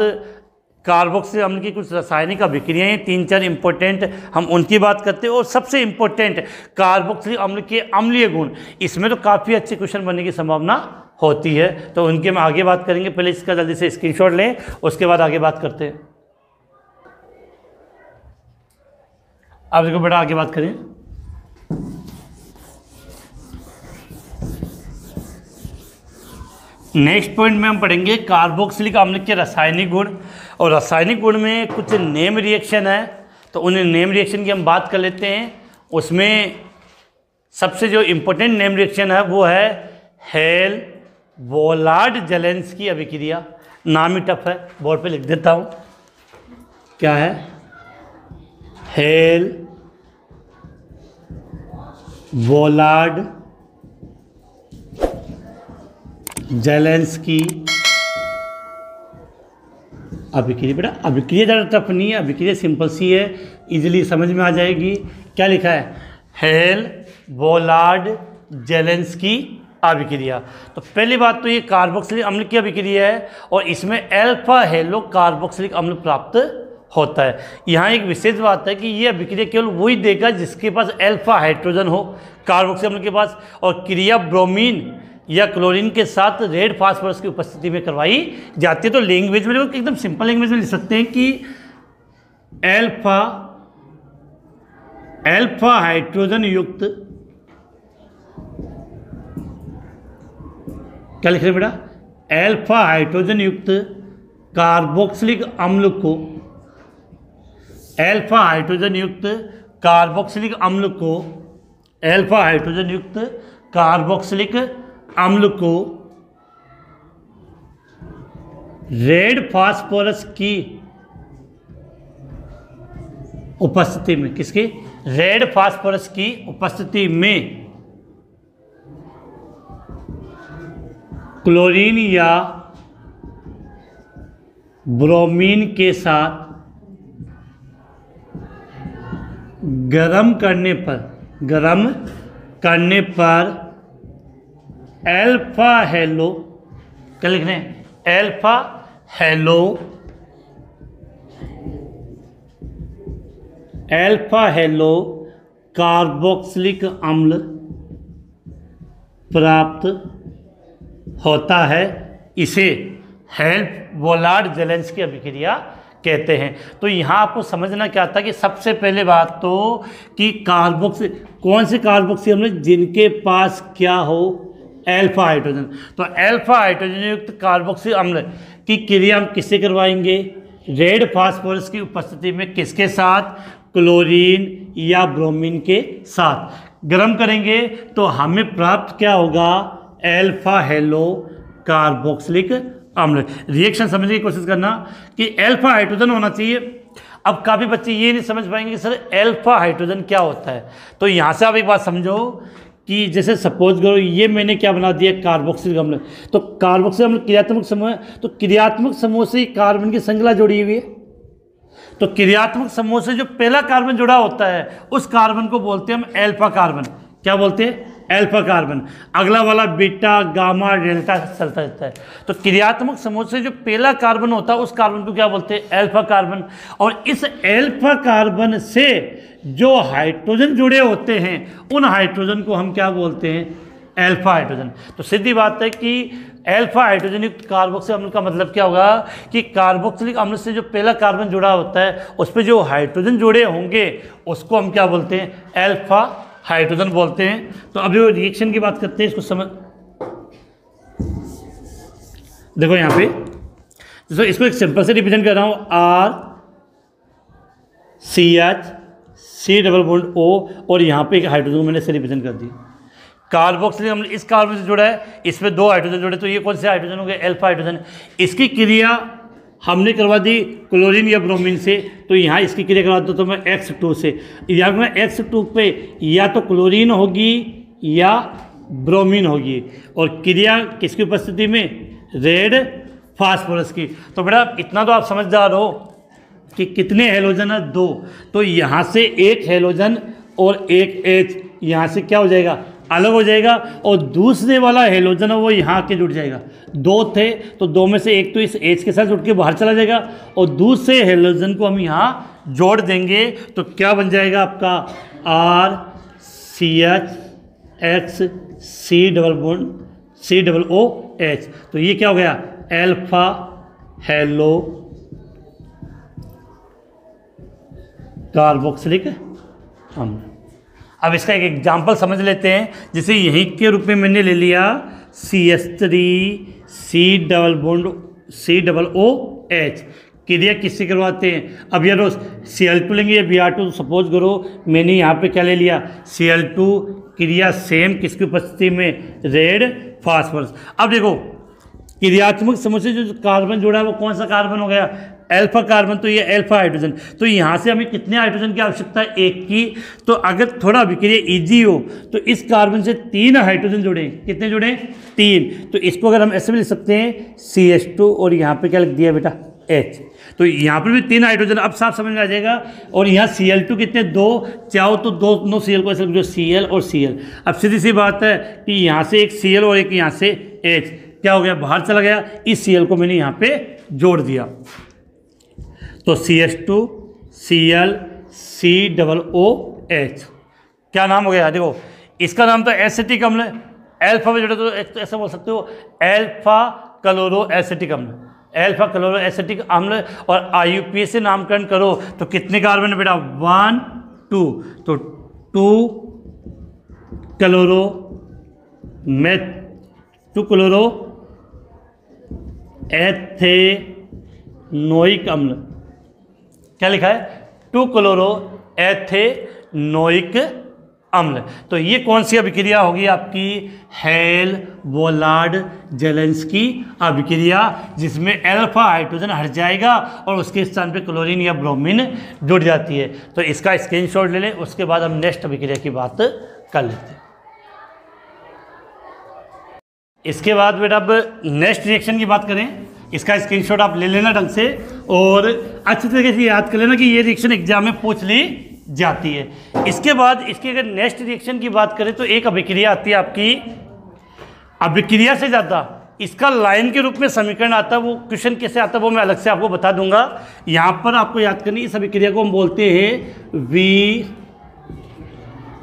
कार्बोक्सिलिक अम्ल की कुछ रासायनिक अभिक्रियाएं हैं, 3-4 इंपॉर्टेंट, हम उनकी बात करते हैं। और सबसे इंपॉर्टेंट कार्बोक्सिलिक अम्ल के अम्लीय गुण, इसमें तो काफ़ी अच्छे क्वेश्चन बनने की संभावना होती है। तो उनके हम आगे बात करेंगे। पहले इसका जल्दी से स्क्रीनशॉट लें, उसके बाद आगे बात करते हैं। अब देखो बेटा आगे बात करें। नेक्स्ट पॉइंट में हम पढ़ेंगे कार्बोक्सिलिक अम्ल के रासायनिक गुण। और रासायनिक गुण में कुछ नेम रिएक्शन है, तो उन नेम रिएक्शन की हम बात कर लेते हैं। उसमें सबसे जो इम्पोर्टेंट नेम रिएक्शन है वो है हेल वोलार्ड जेलेंस्की अभिक्रिया। नाम ही टफ है, बोर्ड पे लिख देता हूँ। क्या है? हेल वोलार्ड जेलेंस्की अभिक्रिया। बेटा अभिक्रिया ज़्यादा टफ नहीं है, अभिक्रिया सिंपल सी है, इजीली समझ में आ जाएगी। क्या लिखा है? हेल वोलार्ड जेलेंस्की अभिक्रिया। तो पहली बात तो ये कार्बोक्सिलिक अम्ल की अभिक्रिया है और इसमें अल्फा हेलो कार्बोक्सिलिक अम्ल प्राप्त होता है। यहाँ एक विशेष बात है कि ये अभिक्रिया केवल वही देगा जिसके पास अल्फा हाइड्रोजन हो कार्बोक्सिलिक अम्ल के पास, और क्रिया ब्रोमीन या क्लोरीन के साथ रेड फास्फोरस की उपस्थिति में करवाई जाती है। तो लैंग्वेज में एकदम सिंपल लैंग्वेज में लिख सकते हैं कि अल्फा हाइड्रोजन युक्त, क्या लिख रहे हैं बेटा? अल्फा हाइड्रोजन युक्त कार्बोक्सिलिक अम्ल को, अल्फा हाइड्रोजन युक्त कार्बोक्सिलिक अम्ल को, अल्फा हाइड्रोजन युक्त कार्बोक्सिलिक अम्ल को रेड फास्फोरस की उपस्थिति में, किसकी? रेड फास्फोरस की उपस्थिति में क्लोरीन या ब्रोमीन के साथ गरम करने पर अल्फा हेलो, क्या लिख रहे हैं? Alpha hello alpha hello carboxylic अम्ल प्राप्त होता है, इसे हेल्फ वोलार्ड जेलेंस्की अभिक्रिया कहते हैं। तो यहाँ आपको समझना क्या था कि सबसे पहले बात तो कि कार्बोक्सी, कौन से कार्बोक्सी अम्ल जिनके पास क्या हो, अल्फा हाइड्रोजन। तो अल्फा हाइड्रोजन युक्त कार्बोक्सी अम्ल की क्रिया हम किससे करवाएंगे, रेड फास्फोरस की उपस्थिति में, किसके साथ, क्लोरीन या ब्रोमीन के साथ गर्म करेंगे तो हमें प्राप्त क्या होगा, अल्फा हेलो कार्बोक्सिलिक अम्ल। रिएक्शन समझने की कोशिश करना कि अल्फा हाइड्रोजन होना चाहिए। अब काफ़ी बच्चे ये नहीं समझ पाएंगे कि सर अल्फा हाइड्रोजन क्या होता है। तो यहाँ से आप एक बात समझो कि जैसे सपोज करो ये मैंने क्या बना दिया, कार्बोक्सिलिक अम्ल। तो कार्बोक्सिलिक अम्ल क्रियात्मक समूह है, तो क्रियात्मक समूह से कार्बन की श्रृंखला जुड़ी हुई है। तो क्रियात्मक समूह से जो पहला कार्बन जुड़ा होता है उस कार्बन को बोलते हैं हम अल्फा कार्बन। क्या बोलते हैं, अल्फा कार्बन। अगला वाला बीटा गामा डेल्टा चलता रहता है। तो क्रियात्मक समूह से जो पहला कार्बन होता है उस कार्बन को क्या बोलते हैं, अल्फा कार्बन। और इस अल्फा कार्बन से जो हाइड्रोजन जुड़े होते हैं उन हाइड्रोजन को हम क्या बोलते हैं, अल्फा हाइड्रोजन। तो सीधी बात है कि अल्फा हाइड्रोजन युक्त कार्बोक्सिलिक अम्ल का मतलब क्या होगा कि कार्बोक्सिलिक अम्ल से जो पहला कार्बन जुड़ा होता है उस पर जो हाइड्रोजन जुड़े होंगे उसको हम क्या बोलते हैं, अल्फा हाइड्रोजन बोलते हैं। तो अब जो रिएक्शन की बात करते हैं इसको समझ, देखो यहाँ पे तो इसको एक सिंपल से रिप्रेजेंट कर रहा हूँ, RCH C double bond O और यहाँ पे एक हाइड्रोजन मैंने से रिप्रेजेंट कर दी। कार्बोक्सिलिक अम्ल इस कार्बन से जुड़ा है, इसमें 2 हाइड्रोजन जुड़े, तो ये कौन से हाइड्रोजन हो गए, अल्फा हाइड्रोजन। इसकी क्रिया हमने करवा दी क्लोरीन या ब्रोमीन से, तो यहाँ इसकी क्रिया करवा दो तो मैं X2 से, या मैं X2 पे या तो क्लोरीन होगी या ब्रोमीन होगी, और क्रिया किसकी उपस्थिति में, रेड फास्फोरस की। तो बेटा इतना तो आप समझदार हो कि कितने हेलोजन है, 2। तो यहाँ से एक हेलोजन और एक H यहाँ से क्या हो जाएगा, अलग हो जाएगा, और दूसरे वाला हेलोजन है वो यहाँ के जुड़ जाएगा। 2 थे तो 2 में से एक तो इस H के साथ जुड़ के बाहर चला जाएगा और दूसरे हेलोजन को हम यहाँ जोड़ देंगे तो क्या बन जाएगा आपका RCH X C double bond C double OH। तो ये क्या हो गया, अल्फा हेलो कार्बोक्सिलिक अम्ल। अब इसका एक एग्जाम्पल समझ लेते हैं, जैसे यहीं के रूप में मैंने ले लिया CH3 C double bond C double OH। क्रिया किससे करवाते हैं, अब यार Cl2 लेंगे या Br2। तो सपोज करो मैंने यहाँ पे क्या ले लिया, Cl2, क्रिया सेम किसकी उपस्थिति में, रेड फास्फोरस। अब देखो क्रियात्मक समूह से जो कार्बन जुड़ा है वो कौन सा कार्बन हो गया, अल्फा कार्बन। तो ये अल्फा हाइड्रोजन। तो यहाँ से हमें कितने हाइड्रोजन की आवश्यकता है, 1 की। तो अगर थोड़ा अभिक्रिया इजी हो तो इस कार्बन से 3 हाइड्रोजन जुड़े, कितने जुड़े, 3। तो इसको अगर हम ऐसे भी लिख सकते हैं CH2 और यहाँ पे क्या लिख दिया बेटा, H। तो यहाँ पर भी 3 हाइड्रोजन, अब साफ समझ में आ जाएगा। और यहाँ Cl2 कितने, 2, चाहो तो दोनों Cl को ऐसे लिख दो, Cl और Cl। अब सीधी सी बात है कि यहाँ से एक Cl और एक यहाँ से H क्या हो गया, बाहर चला गया। इस Cl को मैंने यहाँ पे जोड़ दिया तो CH2 Cl C double OH क्या नाम हो गया, देखो इसका नाम तो एसिटिक अम्ल है। अल्फा में जुड़े तो ऐसा बोल सकते हो अल्फा क्लोरो एसिटिक अम्ल, अल्फा क्लोरो एसिटिक अम्ल। और IUPAC से नामकरण करो तो कितने कार्बन है बेटा, 1 2। तो 2 क्लोरो में 2 क्लोरो एथेनोइक अम्ल, क्या लिखा है, 2 क्लोरो एथेनोइक अम्ल। तो ये कौन सी अभिक्रिया होगी आपकी, हेल वोलार्ड जेलेंस्की अभिक्रिया, जिसमें अल्फा हाइड्रोजन हट जाएगा और उसके स्थान पे क्लोरीन या ब्रोमीन जुड़ जाती है। तो इसका स्क्रीनशॉट ले लें, उसके बाद हम नेक्स्ट अभिक्रिया की बात कर लेते हैं। इसके बाद बेटा अब नेक्स्ट रिएक्शन की बात करें, इसका स्क्रीनशॉट आप ले लेना ढंग से और अच्छी तरीके से याद कर लेना कि ये रिएक्शन एग्जाम में पूछ ली जाती है। इसके बाद इसकी अगर नेक्स्ट रिएक्शन की बात करें तो एक अभिक्रिया आती है आपकी, अभिक्रिया से ज़्यादा इसका लाइन के रूप में समीकरण आता है, वो क्वेश्चन कैसे आता है वो मैं अलग से आपको बता दूंगा। यहाँ पर आपको याद करनी इस अभिक्रिया को हम बोलते हैं वी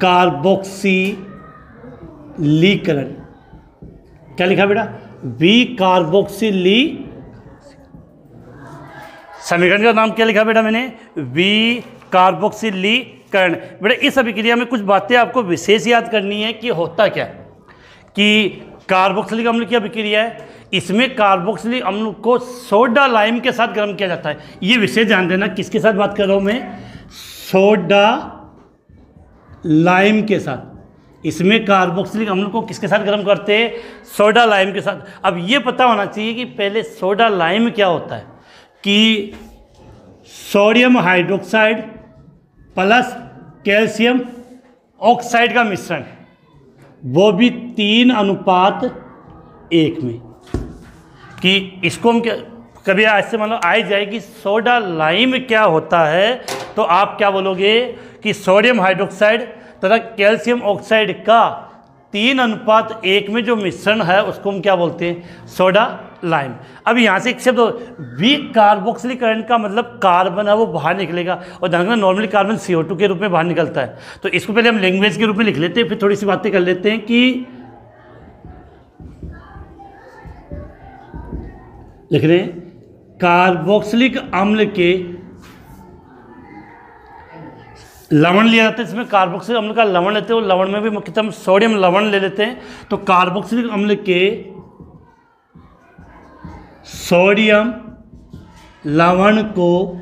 कार्बोक्सिलीकरण। क्या लिखा बेटा? वी कार्बोक्सिली, समीकरण का नाम क्या लिखा बेटा मैंने? वी कार्बोक्सिलीकरण। बेटा इस अभिक्रिया में कुछ बातें आपको विशेष याद करनी है कि होता क्या है कि कार्बोक्सिलिक अम्ल की अभिक्रिया है, इसमें कार्बोक्सिलिक अम्ल को सोडा लाइम के साथ गर्म किया जाता है। ये विशेष ध्यान देना, किसके साथ बात कर रहा हूं मैं? सोडा लाइम के साथ। इसमें कार्बोक्सिलिक अम्ल को किसके साथ गर्म करते हैं? सोडा लाइम के साथ। अब ये पता होना चाहिए कि पहले सोडा लाइम क्या होता है कि sodium hydroxide plus calcium oxide का मिश्रण, वो भी 3:1 में। कि इसको हम क्या कभी ऐसे मान लो आ जाएगी सोडा लाइम क्या होता है, तो आप क्या बोलोगे कि सोडियम हाइड्रोक्साइड तथा कैल्शियम ऑक्साइड का 3:1 में जो मिश्रण है उसको हम क्या बोलते हैं? Soda lime. अब यहाँ से एक शब्द वी कार्बोक्सिलीकरण का मतलब कार्बन है वो बाहर निकलेगा, और ध्यान रखना नॉर्मली कार्बन CO2 के रूप में बाहर निकलता है। तो इसको पहले हम लैंग्वेज के रूप में लिख लेते हैं, फिर थोड़ी सी बातें कर लेते हैं कि लिख रहे हैं कार्बोक्सिलिक अम्ल के लवण लिया जाता है। इसमें कार्बोक्सिलिक अम्ल का लवण लेते हैं, और लवण में भी मुख्यतः हम सोडियम लवण ले लेते हैं। तो कार्बोक्सिलिक अम्ल के सोडियम लवण को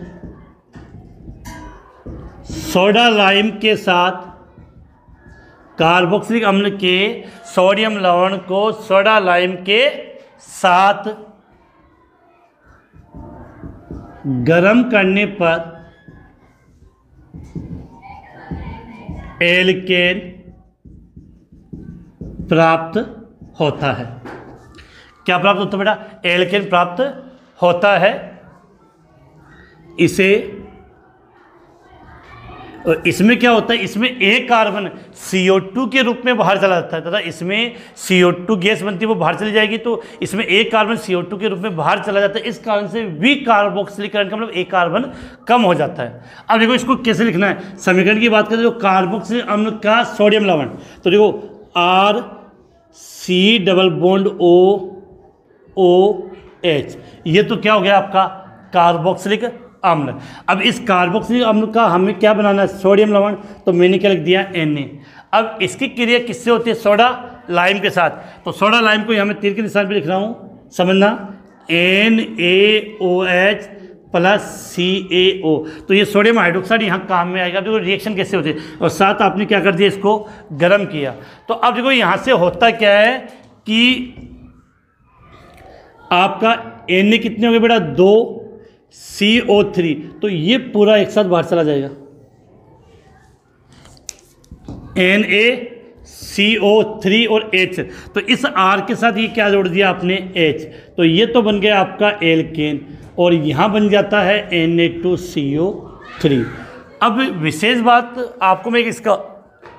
सोडा लाइम के साथ, कार्बोक्सिलिक अम्ल के सोडियम लवण को सोडा लाइम के साथ गर्म करने पर एल्केन प्राप्त होता है। क्या प्राप्त होता है बेटा? एल्केन प्राप्त होता है। इसे, इसमें क्या होता है? इसमें एक कार्बन CO2 के रूप में बाहर चला जाता है तथा इसमें CO2 गैस बनती है, वो बाहर चली जाएगी, तो इसमें एक कार्बन CO2 के रूप में बाहर चला जाता है। इस कारण से वी कार्बोक्सिलीकरण का मतलब एक कार्बन कम हो जाता है। अब देखो इसको कैसे लिखना है। समीकरण की बात करें तो कार्बोक्सिलिक अम्ल का सोडियम लवण, तो देखो RC≡OH, ये तो क्या हो गया आपका? कार्बोक्सिलिक अम्ल। अब इस कार्बोक्सिलिक अम्ल का हमें क्या बनाना है? सोडियम लवण। तो मैंने क्या लिख दिया? Na। अब इसकी क्रिया किससे होती है? सोडा लाइम के साथ। तो सोडा लाइम को यहाँ मैं तीर के निशान पे लिख रहा हूँ, समझना, NaOH + CaO। तो ये सोडियम हाइड्रोक्साइड यहाँ काम में आएगा। देखो रिएक्शन कैसे होती है, और साथ आपने क्या कर दिया? इसको गर्म किया। तो अब देखो यहाँ से होता क्या है कि आपका Na कितने हो गए बेटा? 2, CO3, तो ये पूरा एक साथ बाहर चला जाएगा। NaCO3 और H, तो इस R के साथ ये क्या जोड़ दिया आपने? H, तो ये तो बन गया आपका एल्केन, और यहाँ बन जाता है Na2CO3। अब विशेष बात आपको मैं इसका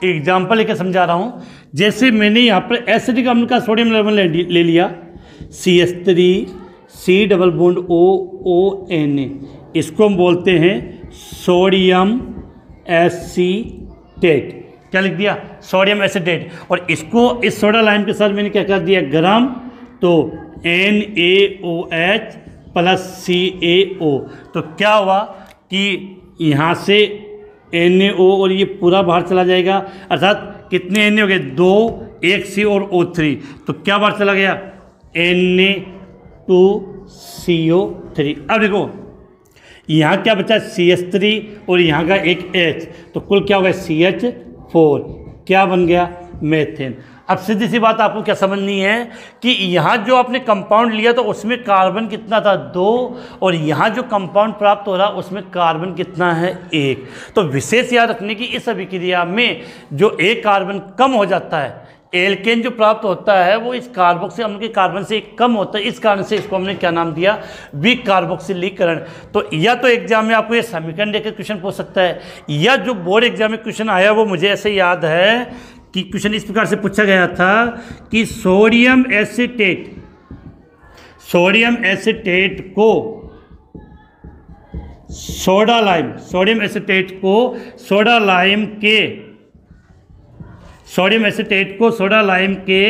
एग्जाम्पल लेकर समझा रहा हूँ। जैसे मैंने यहाँ पर एसिडिक अम्ल का सोडियम लवण ले लिया, CH3C≡OONA, इसको हम बोलते हैं सोडियम एसीटेट। क्या लिख दिया? Sodium acetate. और इसको इस सोडा लाइम के साथ मैंने क्या कर दिया? गरम। तो NaOH + CaO, तो क्या हुआ कि यहाँ से NaO और ये पूरा बाहर चला जाएगा, अर्थात कितने Na हो गए? 2, 1 C और O3, तो क्या बाहर चला गया? Na2CO3। अब देखो यहाँ क्या बचा? CH3 और यहाँ का एक H, तो कुल क्या हो गया? CH4। क्या बन गया? मेथेन। अब सीधी सी बात आपको क्या समझनी है कि यहाँ जो आपने कंपाउंड लिया तो उसमें कार्बन कितना था? 2, और यहाँ जो कंपाउंड प्राप्त हो रहा उसमें कार्बन कितना है? 1। तो विशेष याद रखने की इस अभिक्रिया में जो एक कार्बन कम हो जाता है, एल्केन जो प्राप्त होता है वो इस कार्बोक्सिल अम्ल के कार्बन से कम होता है। इस कारण से इसको हमने क्या नाम दिया? वी कार्बोक्सिलीकरण। तो या तो एग्जाम में आपको ये समीकरण देकर क्वेश्चन पूछ सकता है, या जो बोर्ड एग्जाम में क्वेश्चन आया वो मुझे ऐसे याद है कि क्वेश्चन इस प्रकार से पूछा गया था कि सोडियम एसीटेट सोडियम एसीटेट को सोडा लाइम, सोडियम एसीटेट को सोडा लाइम के, सोडियम एसीटेट को सोडा लाइम के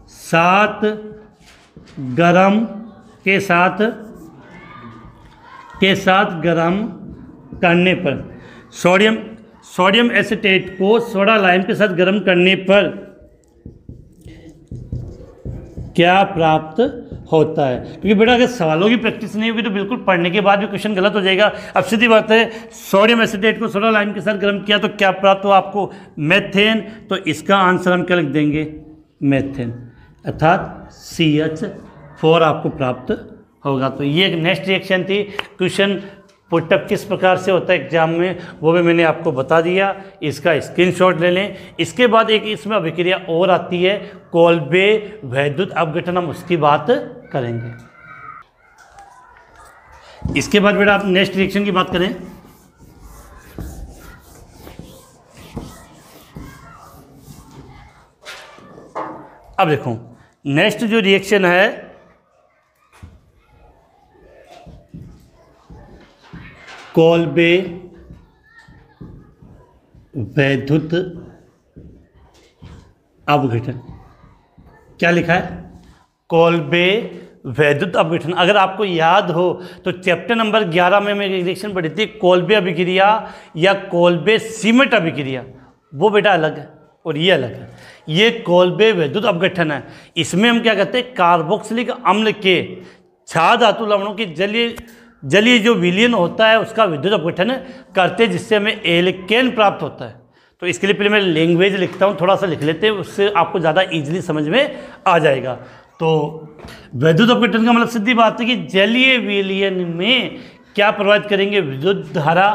साथ गरम गरम करने पर, सोडियम एसीटेट को सोडा लाइम के साथ गर्म करने पर क्या प्राप्त होता है। क्योंकि बेटा अगर सवालों की प्रैक्टिस नहीं होगी तो बिल्कुल पढ़ने के बाद भी क्वेश्चन गलत हो जाएगा। अब सीधी बात है, सोडियम एसीटेट को सोडा लाइम के साथ गर्म किया तो क्या प्राप्त हुआ आपको, मेथेन। तो इसका आंसर हम क्या लिख देंगे, मेथेन, अर्थात CH4 आपको प्राप्त होगा। तो ये एक नेक्स्ट रिएक्शन थी। क्वेश्चन पुटअप किस प्रकार से होता है एग्जाम में वो भी मैंने आपको बता दिया, इसका स्क्रीनशॉट ले लें। इसके बाद एक इसमें अभिक्रिया और आती है, कोल्बे वैद्युत अपघटन, हम उसकी बात करेंगे। इसके बाद बेटा आप नेक्स्ट रिएक्शन की बात करें। अब देखो नेक्स्ट जो रिएक्शन है कोल्बे वैद्युत अपघटन। क्या लिखा है, कोल्बे वैद्युत अपघटन। अगर आपको याद हो तो चैप्टर नंबर 11 में मैं रिएक्शन पढ़ी थी, कोल्बे अभिक्रिया या कोल्बे सीमेंट अभिक्रिया, वो बेटा अलग है और ये अलग है। ये कोल्बे वैद्युत अपघटन है। इसमें हम क्या करते हैं, कार्बोक्सिलिक अम्ल के क्षार धातु लवणों की जलीय जो विलयन होता है उसका विद्युत अपघटन करते हैं, जिससे हमें एल्केन प्राप्त होता है। तो इसके लिए पहले मैं लैंग्वेज लिखता हूँ, थोड़ा सा लिख लेते हैं, उससे आपको ज़्यादा इजीली समझ में आ जाएगा। तो विद्युत अपघटन का मतलब सीधी बात है कि जलीय विलयन में क्या प्रभावित करेंगे, विद्युत धारा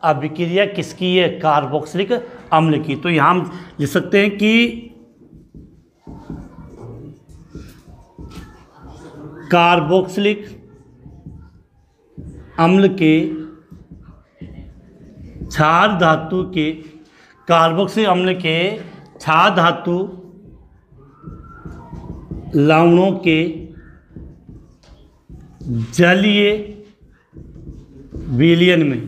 अभिक्रिया किसकी है, कार्बोक्सिलिक अम्ल की। तो यहाँ हम लिख सकते हैं कि कार्बोक्सिलिक अम्ल के क्षार धातु के, कार्बोक्सिलिक अम्ल के क्षार धातु लवणों के जलीय विलयन में,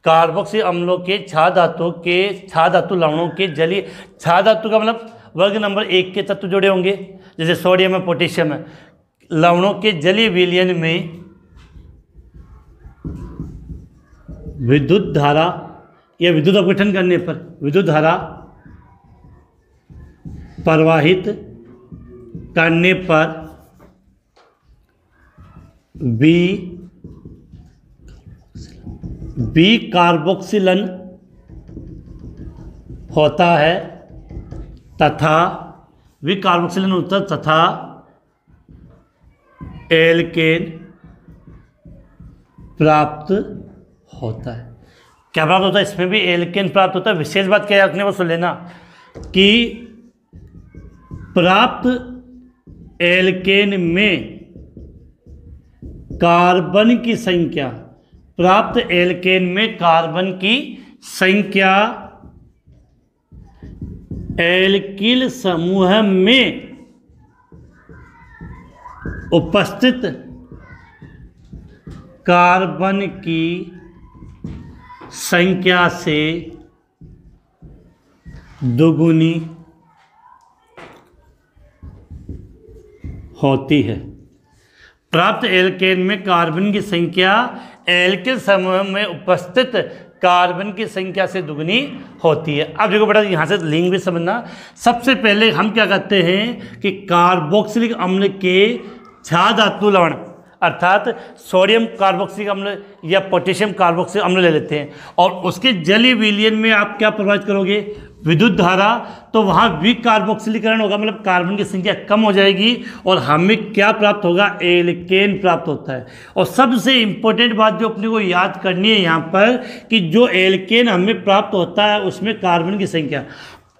कार्बोक्सिलिक अम्लों के क्षार धातु लवणों के जलीय, क्षार धातु का मतलब वर्ग नंबर 1 के तत्व जुड़े होंगे, जैसे सोडियम है, पोटेशियम है। लवणों के जलीय विलयन में विद्युत धारा या विद्युत अपघटन करने पर विद्युत धारा प्रवाहित करने पर बी कार्बोक्सिलन होता है तथा विकार्बोक्सिलन होता है तथा एल्केन प्राप्त होता है। क्या प्राप्त होता है, इसमें भी एल्केन प्राप्त होता है। विशेष बात क्या है आपने वो सुन लेना कि प्राप्त एल्केन में कार्बन की संख्या, प्राप्त एल्केन में कार्बन की संख्या एल्किल समूह में उपस्थित कार्बन की संख्या से दोगुनी होती है। प्राप्त एल्केन में कार्बन की संख्या एल्किल समूह में उपस्थित कार्बन की संख्या से दुगनी होती है। अब देखो बेटा यहाँ से लिंक भी समझना। सबसे पहले हम क्या करते हैं कि कार्बोक्सिलिक अम्ल के क्षार धातु लवण अर्थात सोडियम कार्बोक्सिलिक अम्ल या पोटेशियम कार्बोक्सिलिक अम्ल ले लेते हैं और उसके जलीय विलयन में आप क्या प्रभावित करोगे, विद्युत धारा। तो वहाँ विकार्बोक्सिलीकरण होगा, मतलब कार्बन की संख्या कम हो जाएगी और हमें क्या प्राप्त होगा, एल्केन प्राप्त होता है। और सबसे इम्पोर्टेंट बात जो अपने को याद करनी है यहाँ पर कि जो एल्केन हमें प्राप्त होता है उसमें कार्बन की संख्या,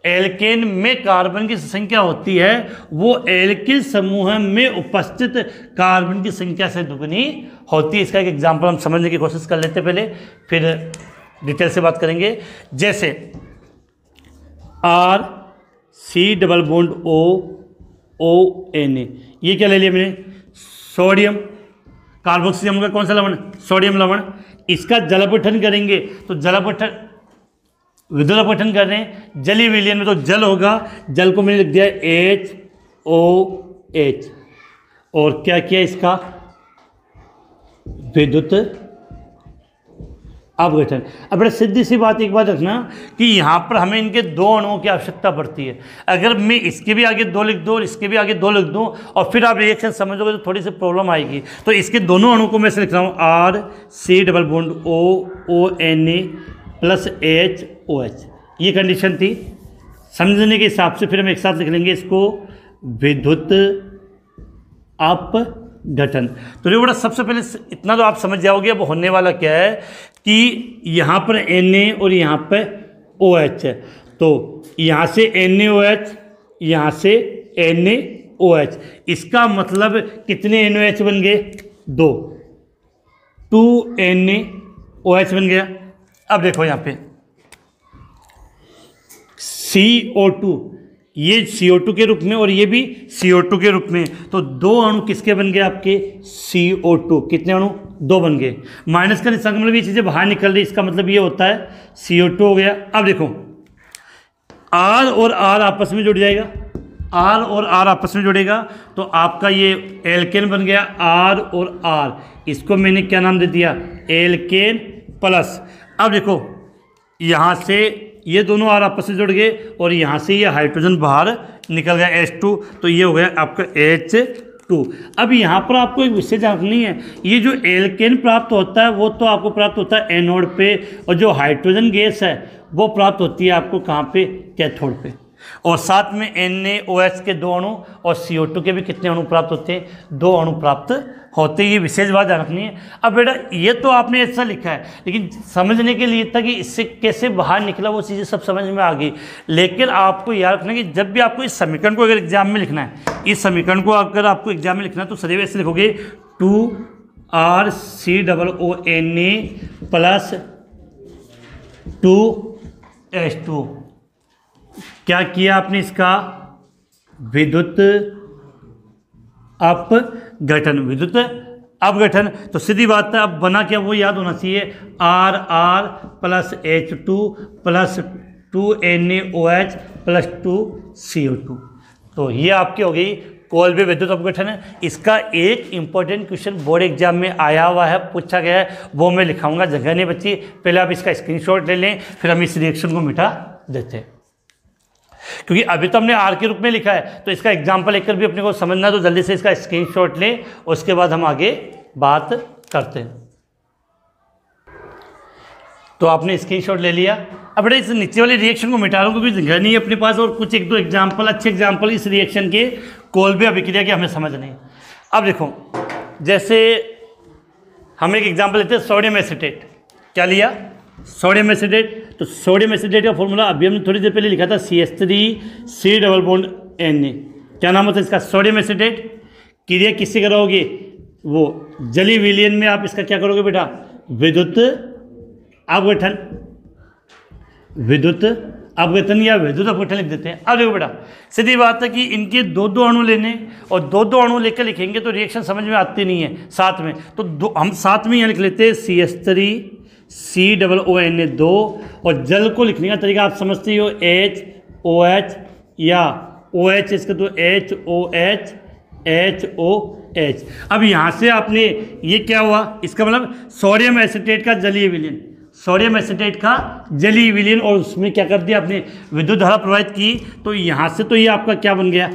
एल्केन में कार्बन की संख्या होती है वो एल्किल समूह में उपस्थित कार्बन की संख्या से दुगनी होती है। इसका एक एग्जांपल हम समझने की कोशिश कर लेते हैं पहले, फिर डिटेल से बात करेंगे। जैसे R C double bond O O N A, ये क्या ले लिया मैंने, सोडियम, कार्बोक्सिलिक अम्ल का कौन सा लवण, सोडियम लवण। इसका जल अपघटन करेंगे तो जल अपघटन, विद्युत अपघटन कर रहे हैं जलीय विलयन में, तो जल होगा, जल को मैंने लिख दिया HOH, और क्या किया इसका विद्युत अपघटन। अब बड़ा सीधी सी बात एक बात रखना कि यहाँ पर हमें इनके दो अणुओं की आवश्यकता पड़ती है। अगर मैं इसके भी आगे 2 लिख दूँ और इसके भी आगे 2 लिख दूँ और फिर आप रिएक्शन समझोगे तो थोड़ी सी प्रॉब्लम आएगी। तो इसके दोनों अणुओं को मैं से लिख रहा हूँ RC double bond ONA plus HOH। ये कंडीशन थी, समझने के हिसाब से फिर हम एक साथ लिख लेंगे इसको विद्युत अपघटन। तो ये बड़ा सबसे पहले इतना तो आप समझ जाओगे अब होने वाला क्या है कि यहाँ पर Na और यहाँ पर OH है, तो यहाँ से NaOH, यहाँ से NaOH, इसका मतलब कितने NaOH बन गए, 2 NaOH बन गया। अब देखो यहाँ पे CO2, ये CO2 के रूप में और ये भी CO2 के रूप में, तो 2 अणु किसके बन गए आपके CO2, कितने अणु, 2 बन गए। माइनस का निशान मतलब ये चीज़ें बाहर निकल रही, इसका मतलब ये होता है CO2 हो गया। अब देखो R और R आपस में जुड़ जाएगा, R और R आपस में जुड़ेगा तो आपका ये एल्केन बन गया R और R, इसको मैंने क्या नाम दे दिया, एल्केन प्लस। अब देखो यहाँ से ये दोनों R आपस में जुड़ गए और यहाँ से ये हाइड्रोजन बाहर निकल गया H2, तो ये हो गया आपका H2। अब यहाँ पर आपको एक विषय जाननी है, ये जो एल्केन प्राप्त होता है वो तो आपको प्राप्त होता है एनोड पे, और जो हाइड्रोजन गैस है वो प्राप्त होती है आपको कहाँ पे, कैथोड पे। और साथ में NaOH के 2 अणु और CO2 के भी कितने अणु प्राप्त होते हैं, 2 अणु प्राप्त होते, ये विशेष बात ध्यान रखनी है। अब बेटा ये तो आपने ऐसा लिखा है, लेकिन समझने के लिए था कि इससे कैसे बाहर निकला वो चीज़ें सब समझ में आ गई। लेकिन आपको याद रखना कि जब भी आपको इस समीकरण को अगर एग्जाम में लिखना है, इस समीकरण को अगर आपको एग्जाम में लिखना है तो सदैव ऐसे लिखोगे 2RCOONA प्लस 2H2। क्या किया आपने, इसका विद्युत अपघटन, विद्युत अपघटन। तो सीधी बात है, अब बना क्या वो याद होना चाहिए, RR plus H2 plus 2NaOH plus 2CO2। तो ये आपकी हो गई कोल्बे विद्युत अपघटन है। इसका एक इंपॉर्टेंट क्वेश्चन बोर्ड एग्जाम में आया हुआ है, पूछा गया है, वो मैं लिखाऊंगा, जगह नहीं बची। पहले आप इसका स्क्रीनशॉट ले लें, फिर हम इस रिएक्शन को मिटा देते हैं, क्योंकि अभी तो हमने R के रूप में लिखा है, तो इसका एग्जाम्पल लेकर भी अपने को समझना है, तो जल्दी से इसका स्क्रीनशॉट लें, उसके बाद हम आगे बात करते हैं। तो आपने स्क्रीनशॉट ले लिया। अब बेटा इस नीचे वाले रिएक्शन को मिटा रहा हूँ क्योंकि जगह नहीं है अपने पास, और कुछ 1-2 एग्जाम्पल, अच्छे एग्जाम्पल इस रिएक्शन के कोल्बे अभिक्रिया के हमें समझने हैं। अब देखो, जैसे हम एक एग्जाम्पल लेते हैं सोडियम एसीटेट। क्या लिया, सोडियम एसीटेट। तो सोडियम एसीटेट का फॉर्मूला अभी हमने थोड़ी देर पहले लिखा था, CH3C डबल बॉन्ड Na। क्या नाम होता है इसका, सोडियम एसीटेट। क्रिया किससे कराओगे, वो जलीय विलयन में आप इसका क्या करोगे बेटा, विद्युत अपघटन, विद्युत अपघटन या विद्युत अपघटन लिख देते हैं। अब देखो बेटा सीधी बात है कि इनके 2-2 अणु लेने, और 2-2 अणु लेकर लिखेंगे तो रिएक्शन समझ में आती नहीं है साथ में, तो हम साथ में यहाँ लिख लेते हैं CH3COONA 2, और जल को लिखने का तरीका आप समझते हो, HOH या OH, इसका तो HOH HOH। अब यहाँ से आपने ये क्या हुआ, इसका मतलब सोडियम एसीटेट का जलीय विलयन, सोडियम एसीटेट का जलीय विलयन, और उसमें क्या कर दिया आपने, विद्युत धारा प्रवाहित की। तो यहाँ से तो ये आपका क्या बन गया,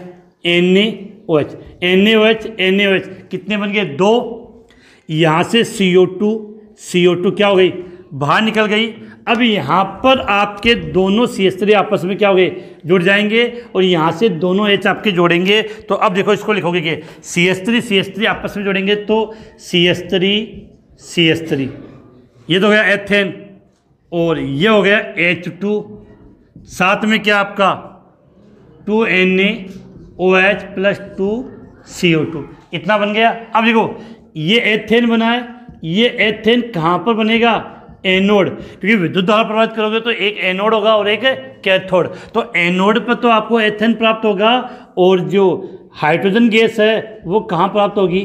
NaOH NaOH NaOH कितने बन गए, 2। यहाँ से CO2 क्या हो गई, बाहर निकल गई। अब यहाँ पर आपके दोनों CH3 आपस में क्या हो गए, जुड़ जाएंगे, और यहाँ से दोनों H आपके जोड़ेंगे। तो अब देखो इसको लिखोगे कि CH3 आपस में जोड़ेंगे तो CH3 ये तो हो गया एथेन, और ये हो गया H2, साथ में क्या आपका 2NaOH प्लस 2CO2, इतना बन गया। अब देखो ये एथेन बना है, ये एथेन कहाँ पर बनेगा, एनोड, क्योंकि विद्युत धारा प्रवाहित करोगे तो एक एनोड होगा और एक कैथोड। तो एनोड पर तो आपको एथेन प्राप्त होगा, और जो हाइड्रोजन गैस है वो कहाँ प्राप्त होगी,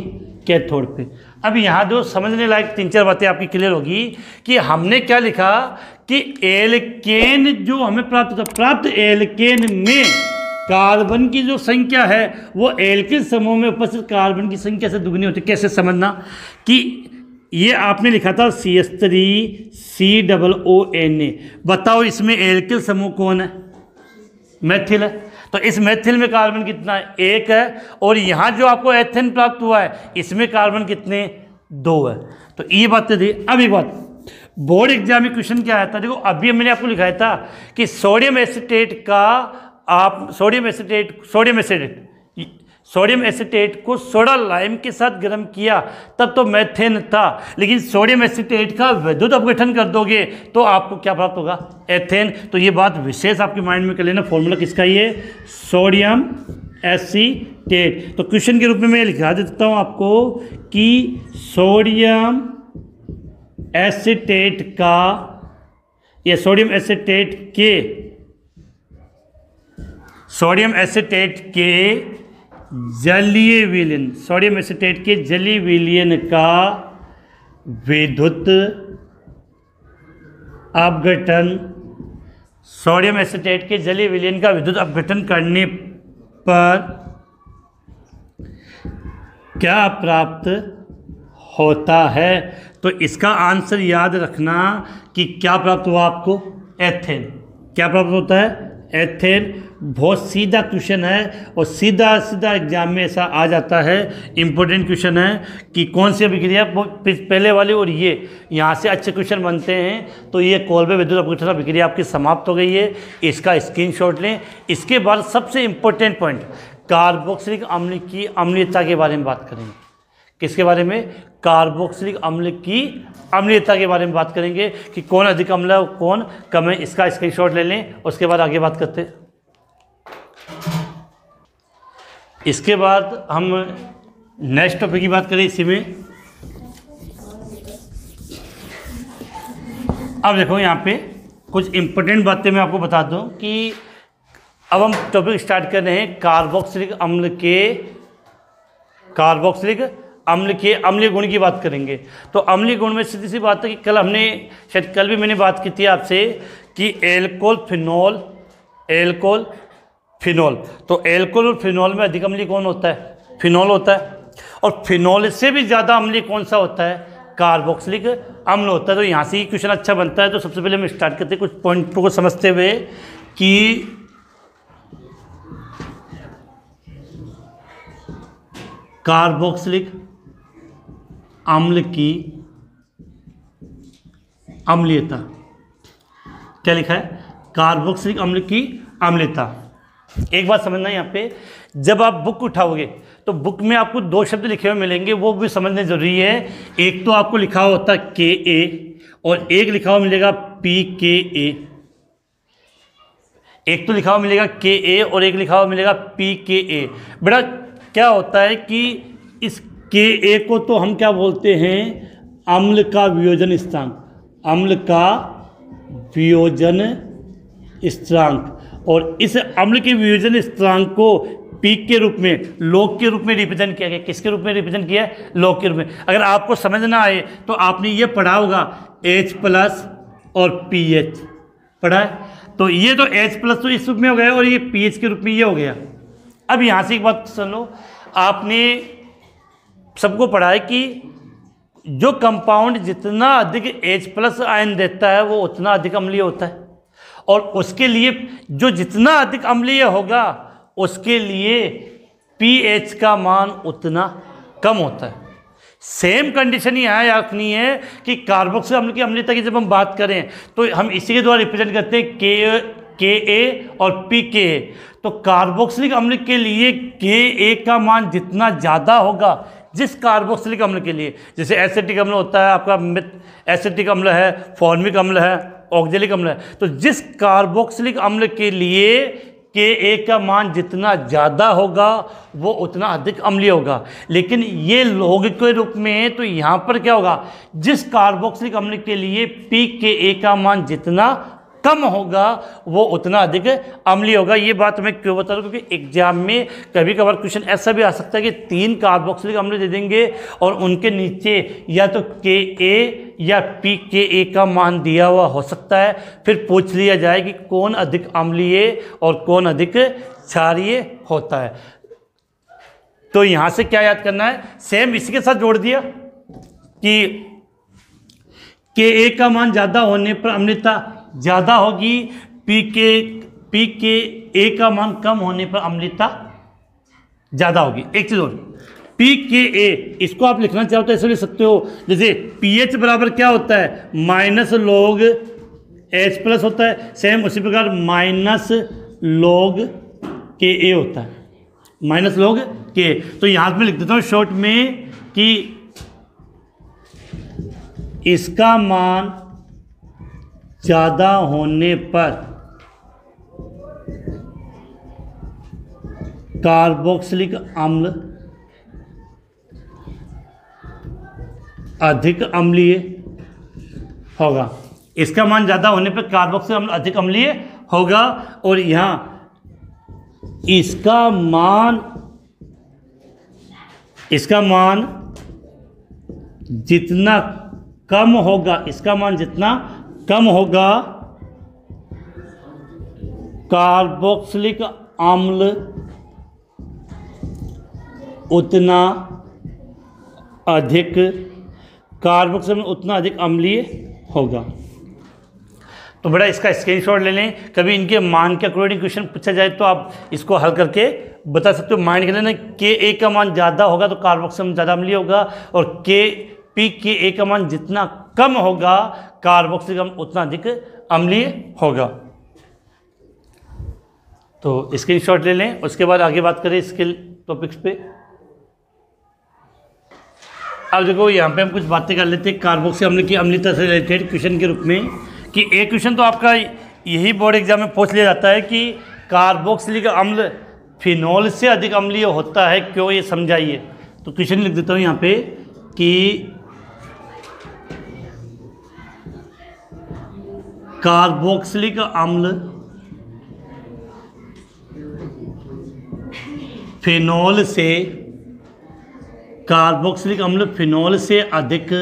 कैथोड पे। अब यहाँ जो समझने लायक 3-4 बातें आपकी क्लियर होगी कि हमने क्या लिखा कि एल्केन जो हमें प्राप्त होता, प्राप्त एल्केन में कार्बन की जो संख्या है वो एल्किल समूह में उपस्थित कार्बन की संख्या से दुगनी होती है। कैसे समझना कि ये आपने लिखा था CH3COONA, बताओ इसमें एल्किल समूह कौन है? मेथिल है। तो इस मेथिल में कार्बन कितना है? 1 है। और यहाँ जो आपको एथेन प्राप्त हुआ है इसमें कार्बन कितने? 2 है। तो ये बातें थी। अब एक बात, बोर्ड एग्जाम में क्वेश्चन क्या आया था, देखो अभी मैंने आपको लिखाया था कि सोडियम एसीटेट का आप सोडियम एसीटेट को सोडा लाइम के साथ गर्म किया तब तो मेथेन था, लेकिन सोडियम एसीटेट का विद्युत अपघटन कर दोगे तो आपको क्या प्राप्त होगा? एथेन। तो ये बात विशेष आपके माइंड में कर लेना। फॉर्मूला किसका? ये सोडियम एसीटेट। तो क्वेश्चन के रूप में मैं लिखा देता हूँ आपको कि सोडियम एसीटेट का, या सोडियम एसीटेट के जलीय विलयन, सोडियम एसीटेट के जलीय विलयन का विद्युत अपघटन, सोडियम एसीटेट के जलीय विलयन का विद्युत अपघटन करने पर क्या प्राप्त होता है? तो इसका आंसर याद रखना कि क्या प्राप्त हुआ आपको? एथेन। क्या प्राप्त होता है? एथेन। बहुत सीधा क्वेश्चन है और सीधा एग्जाम में ऐसा आ जाता है। इंपॉर्टेंट क्वेश्चन है कि कौन सी अभिक्रिया, पहले वाली और ये, यहाँ से अच्छे क्वेश्चन बनते हैं। तो ये कोल्बे विद्युत अपघटन अभिक्रिया आपकी समाप्त हो गई है, इसका स्क्रीनशॉट लें। इसके बाद सबसे इंपॉर्टेंट पॉइंट, कार्बोक्सिलिक अम्ल की अम्लीयता के बारे में बात करेंगे। किसके बारे में? कार्बोक्सिलिक अम्ल की अम्लीयता के बारे में बात करेंगे कि कौन अधिक अम्ल है कौन कम है। इसका स्क्रीनशॉट ले लें, उसके बाद आगे बात करते हैं। इसके बाद हम नेक्स्ट टॉपिक की बात करें इसी में। अब देखो यहाँ पे कुछ इंपॉर्टेंट बातें मैं आपको बता दूं कि अब हम टॉपिक स्टार्ट कर रहे हैं कार्बोक्सिलिक अम्ल के अम्लीय गुण की बात करेंगे। तो अम्लीय गुण में सीधी सी बात है कि कल भी मैंने बात की थी आपसे कि एल्कोहल फिनोल। तो एल्कोहल और फिनोल में अधिक अम्लीय कौन होता है? फिनोल होता है। और फिनोल से भी ज़्यादा अम्लीय कौन सा होता है? कार्बोक्सिलिक अम्ल होता है। तो यहाँ से ही क्वेश्चन अच्छा बनता है। तो सबसे पहले हम स्टार्ट करते हैं कुछ पॉइंटों को समझते हुए कि कार्बोक्सिलिक अम्ल की अम्लीयता। क्या लिखा है? कार्बोक्सिलिक अम्ल की अम्लीयता। एक बात समझना यहाँ पे, जब आप बुक उठाओगे तो बुक में आपको 2 शब्द लिखे हुए मिलेंगे, वो भी समझने जरूरी है। एक तो आपको लिखा होता है Ka और एक लिखा हुआ मिलेगा pKa। एक तो लिखा हुआ मिलेगा Ka और एक लिखा हुआ मिलेगा pKa। बेटा क्या होता है कि इस Ka को तो हम क्या बोलते हैं? अम्ल का वियोजन स्थिरांक, अम्ल का वियोजन स्थिरांक। और इस अम्ल के वियोजन स्थिरांक को पीक के रूप में, लॉग के रूप में रिप्रेजेंट किया गया। किसके रूप में रिप्रेजेंट किया है? लॉग के रूप में। अगर आपको समझ ना आए तो आपने ये पढ़ा होगा H+ और pH पढ़ा है। तो ये तो H+ तो इस रूप में हो गया और ये pH के रूप में ये हो गया। अब यहाँ से एक बात सुन लो, आपने सबको पढ़ा है कि जो कंपाउंड जितना अधिक H+ आयन देता है वो उतना अधिक अम्लीय होता है, और उसके लिए जो जितना अधिक अम्लीय होगा उसके लिए pH का मान उतना कम होता है। सेम कंडीशन यहाँ रखनी है कि कार्बोक्सिलिक अम्ल की अम्लीयता की जब हम बात करें तो हम इसी के द्वारा रिप्रेजेंट करते हैं Ka और pKa। तो कार्बोक्सिलिक अम्ल के लिए Ka का मान जितना ज़्यादा होगा, जिस कार्बोक्सिलिक अम्ल के लिए, जैसे एसिटिक अम्ल होता है आपका, एसिटिक अम्ल है, फॉर्मिक अम्ल है, ऑक्जेलिक अम्ल है, तो जिस कार्बोक्सिलिक अम्ल के लिए Ka का मान जितना ज़्यादा होगा वो उतना अधिक अम्लीय होगा। लेकिन ये लॉग के रूप में है, तो यहाँ पर क्या होगा? जिस कार्बोक्सिलिक अम्ल के लिए pKa का मान जितना कम होगा वो उतना अधिक अम्लीय होगा। ये बात मैं क्यों बता रहा हूँ, क्योंकि एग्जाम में कभी कभार क्वेश्चन ऐसा भी आ सकता है कि 3 कार्बोक्सिलिक अम्ल दे देंगे और उनके नीचे या तो Ka या pKa का मान दिया हुआ हो सकता है, फिर पूछ लिया जाए कि कौन अधिक अम्लीय और कौन अधिक क्षारीय होता है। तो यहाँ से क्या याद करना है, सेम इसी के साथ जोड़ दिया कि Ka का मान ज़्यादा होने पर अम्लता ज़्यादा होगी, pKa का मान कम होने पर अम्लता ज़्यादा होगी। एक चीज़ और, pKa इसको आप लिखना चाहो तो ऐसे लिख सकते हो, जैसे pH बराबर क्या होता है, -log H+ होता है, सेम उसी प्रकार -log Ka होता है, -log Ka। तो यहाँ पे लिख देता हूँ शॉर्ट में कि इसका मान ज़्यादा होने पर कार्बोक्सिलिक अम्ल अधिक अम्लीय होगा। इसका मान ज़्यादा होने पर कार्बोक्सिलिक अम्ल अधिक अम्लीय होगा, और यहाँ इसका मान जितना कम होगा, इसका मान जितना कम होगा, कार्बोक्सिलिक अम्ल उतना अधिक अम्लीय होगा। तो बड़ा इसका स्क्रीनशॉट ले लें, कभी इनके मान के अकॉर्डिंग क्वेश्चन पूछा जाए तो आप इसको हल करके बता सकते हो। माइंड कर लेना, Ka का मान ज़्यादा होगा तो कार्बोक्सिलिक ज़्यादा अम्लीय होगा, और pKa का मान जितना कम होगा कार्बोक्सिलिक अम्ल उतना अधिक अम्लीय होगा। तो स्क्रीनशॉट ले लें, उसके बाद आगे बात करें इसके टॉपिक्स पे। अब देखो यहाँ पे हम कुछ बातें कर लेते हैं कार्बोक्सिलिक अम्ल की अम्लता से रिलेटेड क्वेश्चन के रूप में, कि एक क्वेश्चन तो आपका यही बोर्ड एग्जाम में पूछ लिया जाता है कि कार्बोक्सिलिक अम्ल फिनॉल से अधिक अम्लीय होता है, क्यों, ये समझाइए। तो क्वेश्चन लिख देता हूँ यहाँ पे कि कार्बोक्सिलिक अम्ल फिनॉल से अधिक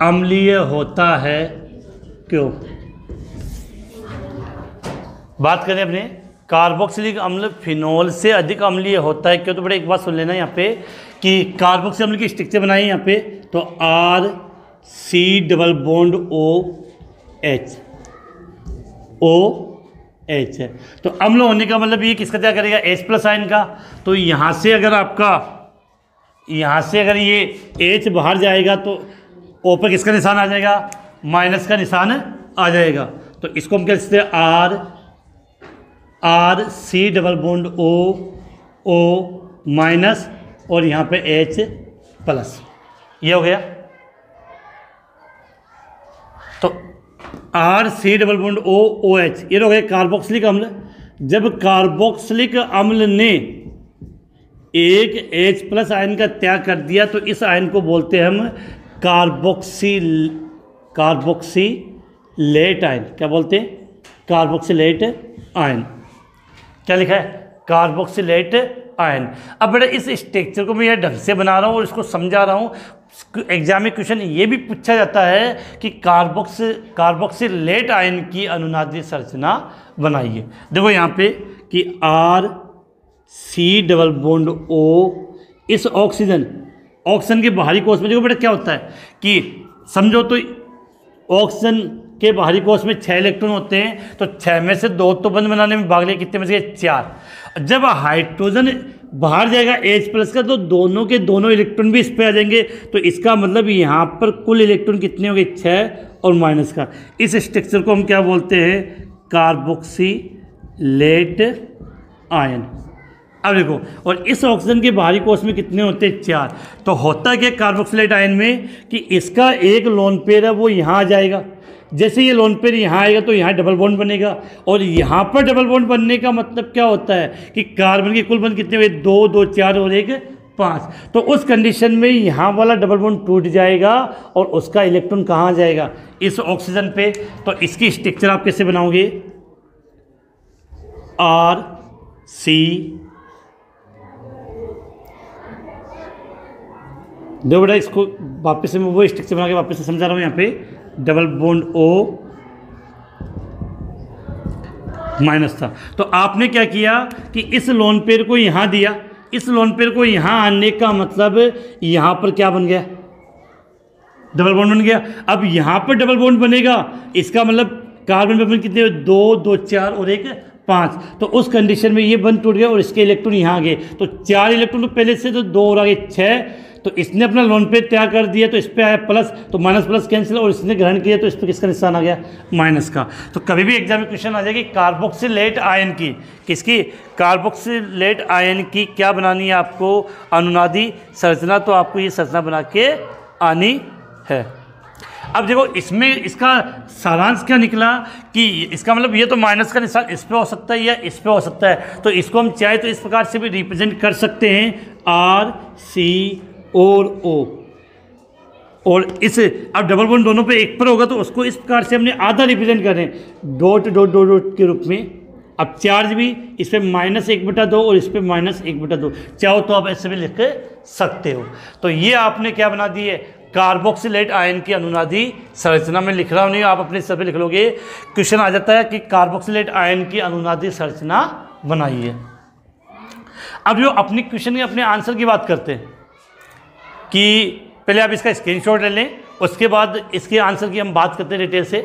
अम्लीय होता है, क्यों। बात करें अपने कार्बोक्सिलिक अम्ल फिनॉल से अधिक अम्लीय होता है क्यों, तो बड़े एक बात सुन लेना यहाँ पे कि कार्बोक्सिलिक अम्ल की स्ट्रक्चर बनाई यहाँ पे, तो RC≡OH है। तो अम्ल होने का मतलब ये किसका क्या करेगा, H+ आयन का। तो यहाँ से अगर ये H बाहर जाएगा तो O पर किसका निशान आ जाएगा, माइनस का निशान आ जाएगा। तो इसको हम क्या लिखते हैं, RC≡OO- और यहाँ पे H+, ये हो गया। तो RC≡OOH ये हो गया कार्बोक्सिलिक अम्ल। जब कार्बोक्सिलिक अम्ल ने एक H+ आयन का त्याग कर दिया तो इस आयन को बोलते हैं हम कार्बोक्सिलेट आयन। क्या बोलते हैं, कार्बोक्सिलेट आयन। क्या लिखा है, कार्बोक्सिलेट आयन। अब बेटा इस स्ट्रक्चर को मैं यह ढंग से बना रहा हूँ और इसको समझा रहा हूँ। एग्जाम में क्वेश्चन ये भी पूछा जाता है कि कार्बोक्सिलेट आयन की अनुनादी संरचना बनाइए। देखो यहाँ पे कि RC≡O इस ऑक्सीजन के बाहरी कोश में, देखो बेटा क्या होता है कि समझो तो ऑक्सीजन के बाहरी कोश में 6 इलेक्ट्रॉन होते हैं, तो 6 में से 2 तो बंद बनाने में भाग लिए, कितने में से 4। जब हाइड्रोजन बाहर जाएगा H+ का, तो दोनों के दोनों इलेक्ट्रॉन भी इस पे आ जाएंगे। तो इसका मतलब यहाँ पर कुल इलेक्ट्रॉन कितने हो गए, 6 और माइनस का। इस स्ट्रक्चर को हम क्या बोलते हैं, कार्बोक्सिलेट आयन। अब देखो, और इस ऑक्सीजन के बाहरी कोश में कितने होते हैं, 4। तो होता क्या कार्बोक्सिलेट आयन में कि इसका एक लोन पेयर है वो यहाँ आ जाएगा। जैसे ये लोन पेयर यहाँ आएगा तो यहाँ डबल बॉन्ड बनेगा, और यहाँ पर डबल बॉन्ड बनने का मतलब क्या होता है कि कार्बन के कुल बंध कितने हुए, 2, 2, 4 और 1, 5। तो उस कंडीशन में यहाँ वाला डबल बॉन्ड टूट जाएगा और उसका इलेक्ट्रॉन कहाँ जाएगा, इस ऑक्सीजन पे। तो इसकी स्ट्रक्चर आप कैसे बनाओगे, R C, दो बेटा इसको वापस से मैं वो स्ट्रक्चर बना के वापस से समझा रहा हूँ। यहाँ पे डबल बॉन्ड O माइनस था, तो आपने क्या किया कि इस लोन पेयर को यहाँ दिया, इस लोन पेयर को यहाँ आने का मतलब यहाँ पर क्या बन गया, डबल बॉन्ड बन गया। अब यहाँ पर डबल बॉन्ड बनेगा, इसका मतलब कार्बन पेपर कितने, 2 2 4 और 1 5। तो उस कंडीशन में ये बंद टूट गया और इसके इलेक्ट्रॉन यहाँ आ गए। तो 4 इलेक्ट्रॉन तो पहले से, तो 2 और आगे 6। तो इसने अपना लोन पेयर तैयार कर दिया, तो इस पे आया प्लस, तो माइनस प्लस कैंसिल, और इसने ग्रहण किया तो इस पर किसका निशान आ गया, माइनस का। तो कभी भी एग्जाम में क्वेश्चन आ जाएगी कार्बोक्सिलेट आयन की, किसकी, कार्बोक्सिलेट आयन की क्या बनानी है आपको, अनुनादी संरचना। तो आपको ये संरचना बना के आनी है। अब देखो इसमें इसका सारांश क्या निकला कि इसका मतलब ये तो माइनस का निशान इस पे हो सकता है या इस पे हो सकता है। तो इसको हम चाहे तो इस प्रकार से भी रिप्रेजेंट कर सकते हैं, R C और O, और इस अब डबल बॉन्ड दोनों पे एक पर होगा तो उसको इस प्रकार से हमने आधा रिप्रेजेंट कर रहे हैं, डॉट डॉट डॉट डॉट के रूप में। अब चार्ज भी इस पर -1/2 और इस पर -1/2, चाहो तो आप ऐसे भी लिख सकते हो। तो ये आपने क्या बना दी है, कार्बोक्सिलेट आयन की अनुनादी संरचना में लिख रहा हूँ, नहीं आप अपने स्तर पे लिख लोगे, क्वेश्चन आ जाता है कि कार्बोक्सिलेट आयन की अनुनादी संरचना बनाइए। अब जो अपनी क्वेश्चन की अपने आंसर की बात करते हैं कि पहले आप इसका स्क्रीनशॉट ले लें, उसके बाद इसके आंसर की हम बात करते हैं डिटेल से।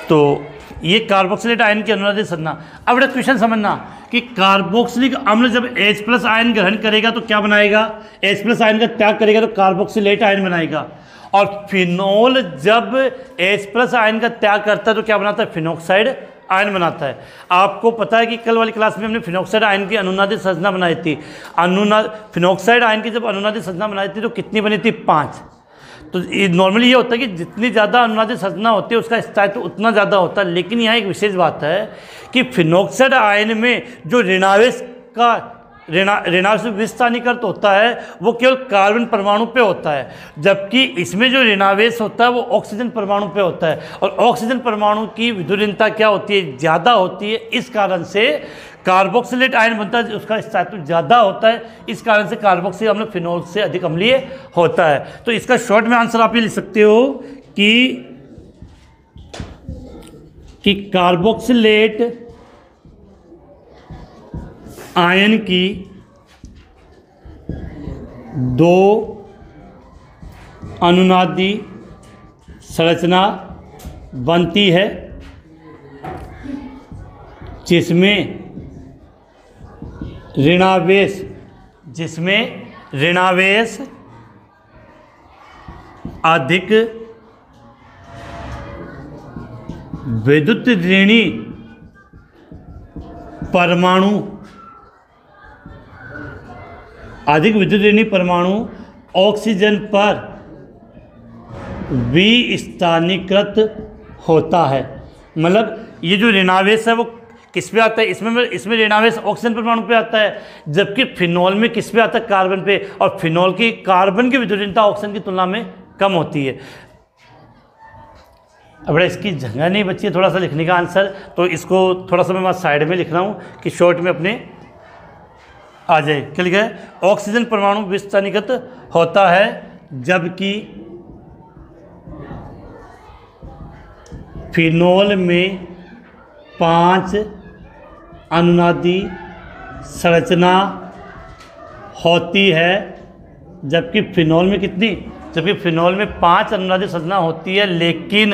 तो ये कार्बोक्सिलेट आयन की अनुनादी संरचना। अब एक क्वेश्चन समझना कि कार्बोक्सिलिक अम्ल जब H+ आयन ग्रहण करेगा तो क्या बनाएगा, H+ आयन का त्याग करेगा तो कार्बोक्सिलेट आयन बनाएगा। और फिनोल जब H+ आयन का त्याग करता है तो क्या बनाता है, फिनोक्साइड आयन बनाता है। आपको पता है कि कल वाली क्लास में हमने फिनोक्साइड आयन की अनुनादी संरचना बनाई थी। फिनोक्साइड आयन की जब अनुनादी संरचना बनाई थी तो कितनी बनी थी, 5। तो नॉर्मली ये होता है कि जितनी ज़्यादा अनुनादी संरचना होती है उसका स्थायित्व उतना ज़्यादा होता है। लेकिन यहाँ एक विशेष बात है कि फिनोक्साइड आयन में जो ऋणावेश का ऋणावेश विस्थानीकृत होता है वो केवल कार्बन परमाणु पे होता है, जबकि इसमें जो ऋणावेश होता है वो ऑक्सीजन परमाणु पे होता है। और ऑक्सीजन परमाणु की विद्युत क्या होती है, ज़्यादा होती है। इस कारण से कार्बोक्सिलेट आयन बनता है, उसका स्थायित्व ज़्यादा होता है। इस कारण से कार्बोक्सिल अम्ल फिनोल से अधिक अम्लीय होता है। तो इसका शॉर्ट में आंसर आप ये लिख सकते हो कि कार्बोक्सिलेट आयन की 2 अनुनादी संरचना बनती है जिसमें ऋणावेश अधिक विद्युत ऋणी परमाणु ऑक्सीजन पर विस्थानीकृत होता है। मतलब ये जो ऋणावेश है वो किस पे आता है, इसमें ऋणावेश ऑक्सीजन परमाणु पे आता है, जबकि फिनोल में किस पे आता है, कार्बन पे। और फिनोल की कार्बन की विद्युतीयता ऑक्सीजन की तुलना में कम होती है। अब इसकी जगह नहीं बची है थोड़ा सा लिखने का आंसर, तो इसको थोड़ा सा मैं साइड में लिख रहा हूँ कि शॉर्ट में अपने आ जाए। क्या लिखा है, ऑक्सीजन परमाणु विस्थानीकृत होता है जबकि फिनोल में 5 अनुनादी संरचना होती है। जबकि फिनोल में कितनी, जबकि फिनोल में 5 अनुनादी संरचना होती है, लेकिन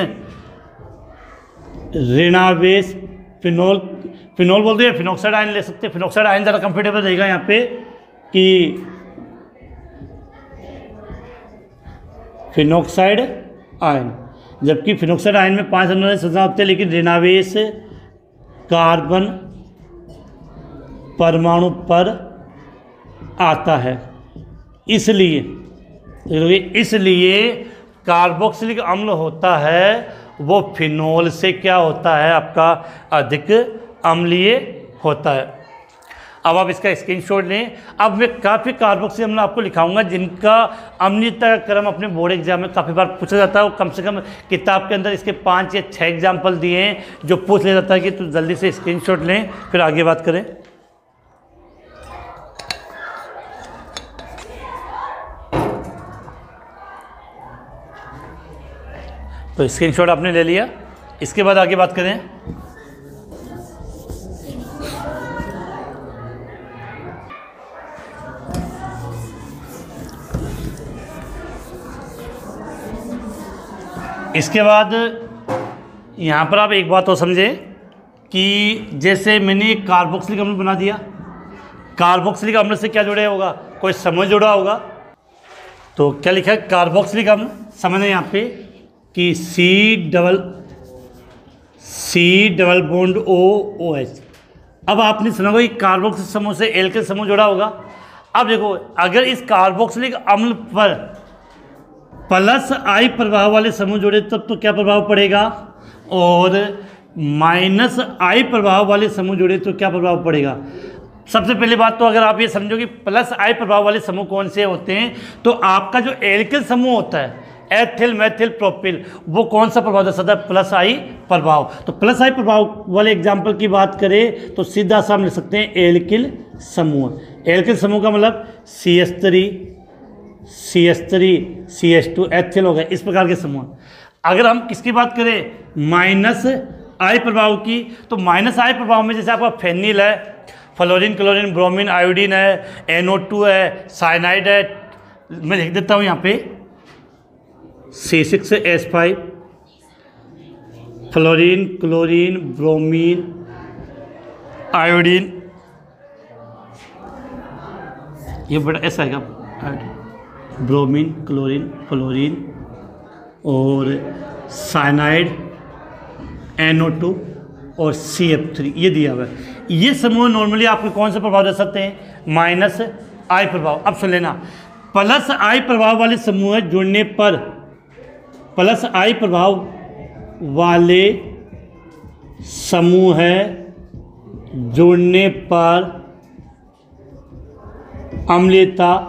ऋणावेश फिनोल बोलते हैं, फिनोक्साइड आयन ले सकते हैं। फिनोक्साइड आयन ज़्यादा कंफर्टेबल रहेगा यहाँ पे कि फिनोक्साइड आयन, जबकि फिनोक्साइड आयन में 5 अनुनादी संरचना होती है, लेकिन ऋणावेश कार्बन परमाणु पर आता है। इसलिए कार्बोक्सिलिक अम्ल होता है वो फिनोल से क्या होता है, आपका अधिक अम्लीय होता है। अब आप इसका स्क्रीनशॉट लें। अब मैं काफ़ी कार्बोक्सिलिक अम्ल आपको लिखाऊंगा जिनका अम्लीयता का क्रम अपने बोर्ड एग्जाम में काफ़ी बार पूछा जाता है, और कम से कम किताब के अंदर इसके 5 या 6 एग्जाम्पल दिए हैं जो पूछ लिया जाता है कि तो जल्दी से स्क्रीनशॉट लें, फिर आगे बात करें। तो स्क्रीनशॉट आपने ले लिया, इसके बाद आगे बात करें। इसके बाद यहाँ पर आप एक बात और समझें कि जैसे मैंने कार्बोक्सिलिक अम्ल बना दिया, कार्बोक्सिलिक अम्ल से क्या जुड़ा होगा, कोई समूह जुड़ा होगा। तो क्या लिखा है, कार्बोक्सिलिक अम्ल, समझना यहाँ पे कि सी डबल बॉन्ड OOH। अब आपने सुना होगा कि कार्बोक्सिलिक समूह से एल्किल समूह जुड़ा होगा। अब देखो, अगर इस कार्बोक्सिलिक अम्ल पर प्लस I प्रभाव वाले समूह जुड़े तब तो क्या प्रभाव पड़ेगा, और माइनस I प्रभाव वाले समूह जुड़े तो क्या प्रभाव पड़ेगा। सबसे पहली बात तो अगर आप ये समझो कि प्लस I प्रभाव वाले समूह कौन से होते हैं, तो आपका जो एल्किल समूह होता है एथिल मेथिल प्रोपिल, वो कौन सा प्रभाव दर्शाता है, प्लस I प्रभाव। तो प्लस I प्रभाव वाले एग्जाम्पल की बात करें तो सीधा सा हम लिख सकते हैं एल्किल समूह। एल्किल समूह का मतलब CH3CH2 एथिल हो गए, इस प्रकार के समूह। अगर हम किसकी बात करें, माइनस I प्रभाव की, तो माइनस I प्रभाव में जैसे आपका फेनिल है, फ्लोरीन, क्लोरीन, ब्रोमीन, आयोडीन है, NO2 है, साइनाइड है। मैं लिख देता हूँ यहाँ पे C6H5, fluorine, chlorine, bromine, iodine, ये बड़ा ऐसा है, ब्रोमीन, क्लोरीन, फ्लोरीन और साइनाइड, NO2 और CF3, ये दिया हुआ है। ये समूह नॉर्मली आपको कौन सा प्रभाव दे सकते हैं, माइनस I प्रभाव। अब सुन लेना, प्लस I प्रभाव वाले समूह जुड़ने पर, प्लस I प्रभाव वाले समूह जुड़ने पर अम्लीयता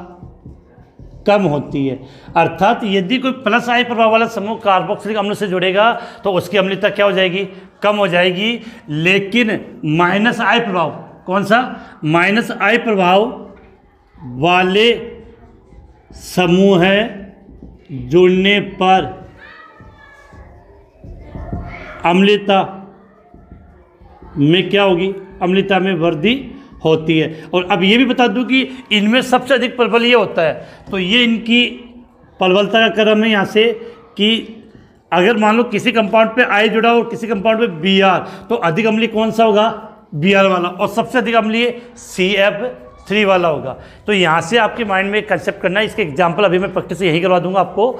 कम होती है। अर्थात यदि कोई प्लस I प्रभाव वाला समूह कार्बोक्सिलिक अम्ल से जुड़ेगा तो उसकी अम्लीयता क्या हो जाएगी, कम हो जाएगी। लेकिन माइनस I प्रभाव, कौन सा, माइनस I प्रभाव वाले समूह जुड़ने पर अम्लीयता में क्या होगी, अम्लीयता में वृद्धि होती है। और अब ये भी बता दूं कि इनमें सबसे अधिक प्रबल ये होता है, तो ये इनकी प्रबलता का क्रम है यहाँ से कि अगर मान लो किसी कंपाउंड पे I जुड़ा हो और किसी कंपाउंड पे Br, तो अधिक अम्लीय कौन सा होगा, Br वाला, और सबसे अधिक अम्लीय CF3 वाला होगा। तो यहाँ से आपके माइंड में एक कंसेप्ट करना है। इसके एग्जाम्पल अभी मैं प्रैक्टिस यही करवा दूंगा आपको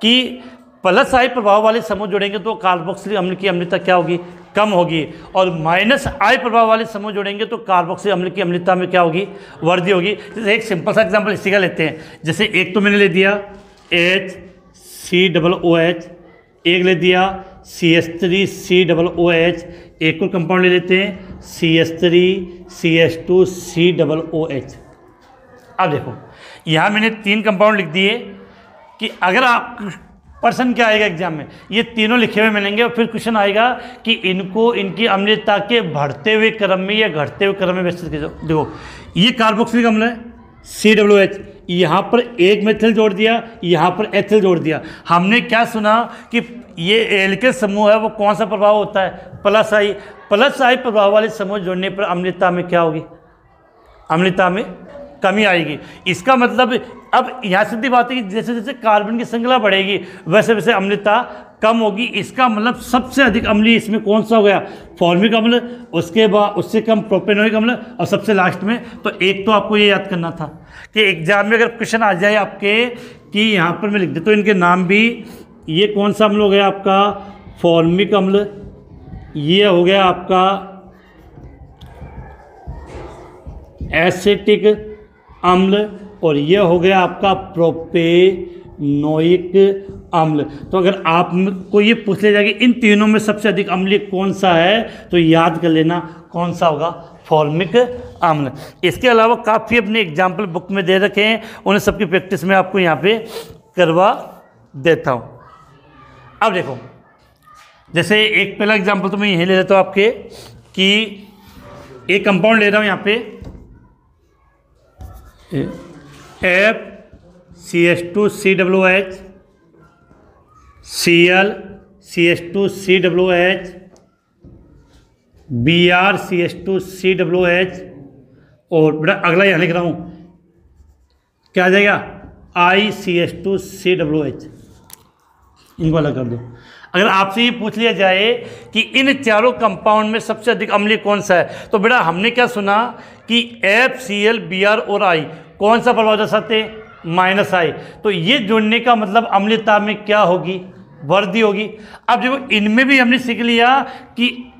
कि प्लस I प्रभाव वाले समूह जुड़ेंगे तो कार्बोक्सिलिक अम्ल की अम्लीयता क्या होगी, कम होगी, और माइनस I प्रभाव वाले समूह जुड़ेंगे तो कार्बोक्सिलिक अम्ल की अम्लीयता में क्या होगी, वृद्धि होगी। जैसे एक सिंपल सा एग्जांपल इसी का लेते हैं। जैसे एक तो मैंने ले दिया HCOOH, एक ले दिया CH3COOH, एक और कंपाउंड ले लेते हैं CH3CH2COOH। अब देखो यहाँ मैंने 3 कंपाउंड लिख दिए कि अगर आप पर्सन क्या आएगा एग्जाम में, ये तीनों लिखे हुए मिलेंगे और फिर क्वेश्चन आएगा कि इनको इनकी अम्लीयता के बढ़ते हुए क्रम में या घटते हुए क्रम में व्यवस्थित कीजिए। देखो ये कार्बोक्सिलिक अम्ल है COOH, यहाँ पर एक मेथिल जोड़ दिया, यहाँ पर एथिल जोड़ दिया। हमने क्या सुना कि ये एल्किल समूह है वो कौन सा प्रभाव होता है, प्लस I। प्लस I प्रभाव वाले समूह जोड़ने पर अम्लीयता में क्या होगी, अम्लीयता में कमी आएगी। इसका मतलब अब यहाँ सीधी बात है कि जैसे जैसे कार्बन की श्रृंखला बढ़ेगी वैसे वैसे अम्लीयता कम होगी। इसका मतलब सबसे अधिक अम्लीय इसमें कौन सा हो गया, फॉर्मिक अम्ल, उसके बाद उससे कम प्रोपेनोइक अम्ल, और सबसे लास्ट में। तो एक तो आपको ये याद करना था कि एग्जाम में अगर क्वेश्चन आ जाए आपके कि यहाँ पर मैं लिख देता हूँ इनके नाम भी, ये कौन सा अम्ल हो गया आपका, फॉर्मिक अम्ल, ये हो गया आपका एसिटिक अम्ल, और ये हो गया आपका प्रोपेनोइक अम्ल। तो अगर आपको ये पूछ लिया जाए कि इन तीनों में सबसे अधिक अम्लीय कौन सा है, तो याद कर लेना कौन सा होगा, फॉर्मिक अम्ल। इसके अलावा काफ़ी अपने एग्जाम्पल बुक में दे रखे हैं, उन्हें सबकी प्रैक्टिस में आपको यहाँ पे करवा देता हूँ। अब देखो, जैसे एक पहला एग्जाम्पल तो मैं यही ले लेता हूँ आपके, कि एक कंपाउंड ले रहा हूँ यहाँ पे FCH2COOH, ClCH2COOH, BrCH2COOH, और बेटा अगला यहाँ लिख रहा हूँ, क्या आ जाएगा, ICH2COOH। इनको अलग कर दो। अगर आपसे ये पूछ लिया जाए कि इन चारों कंपाउंड में सबसे अधिक अम्लीय कौन सा है, तो बेटा हमने क्या सुना कि F, Cl, Br और I कौन सा प्रभाव दर्शाते हैं, -I। तो ये जुड़ने का मतलब अम्लीयता में क्या होगी, वृद्धि होगी। अब देखो इनमें भी हमने सीख लिया कि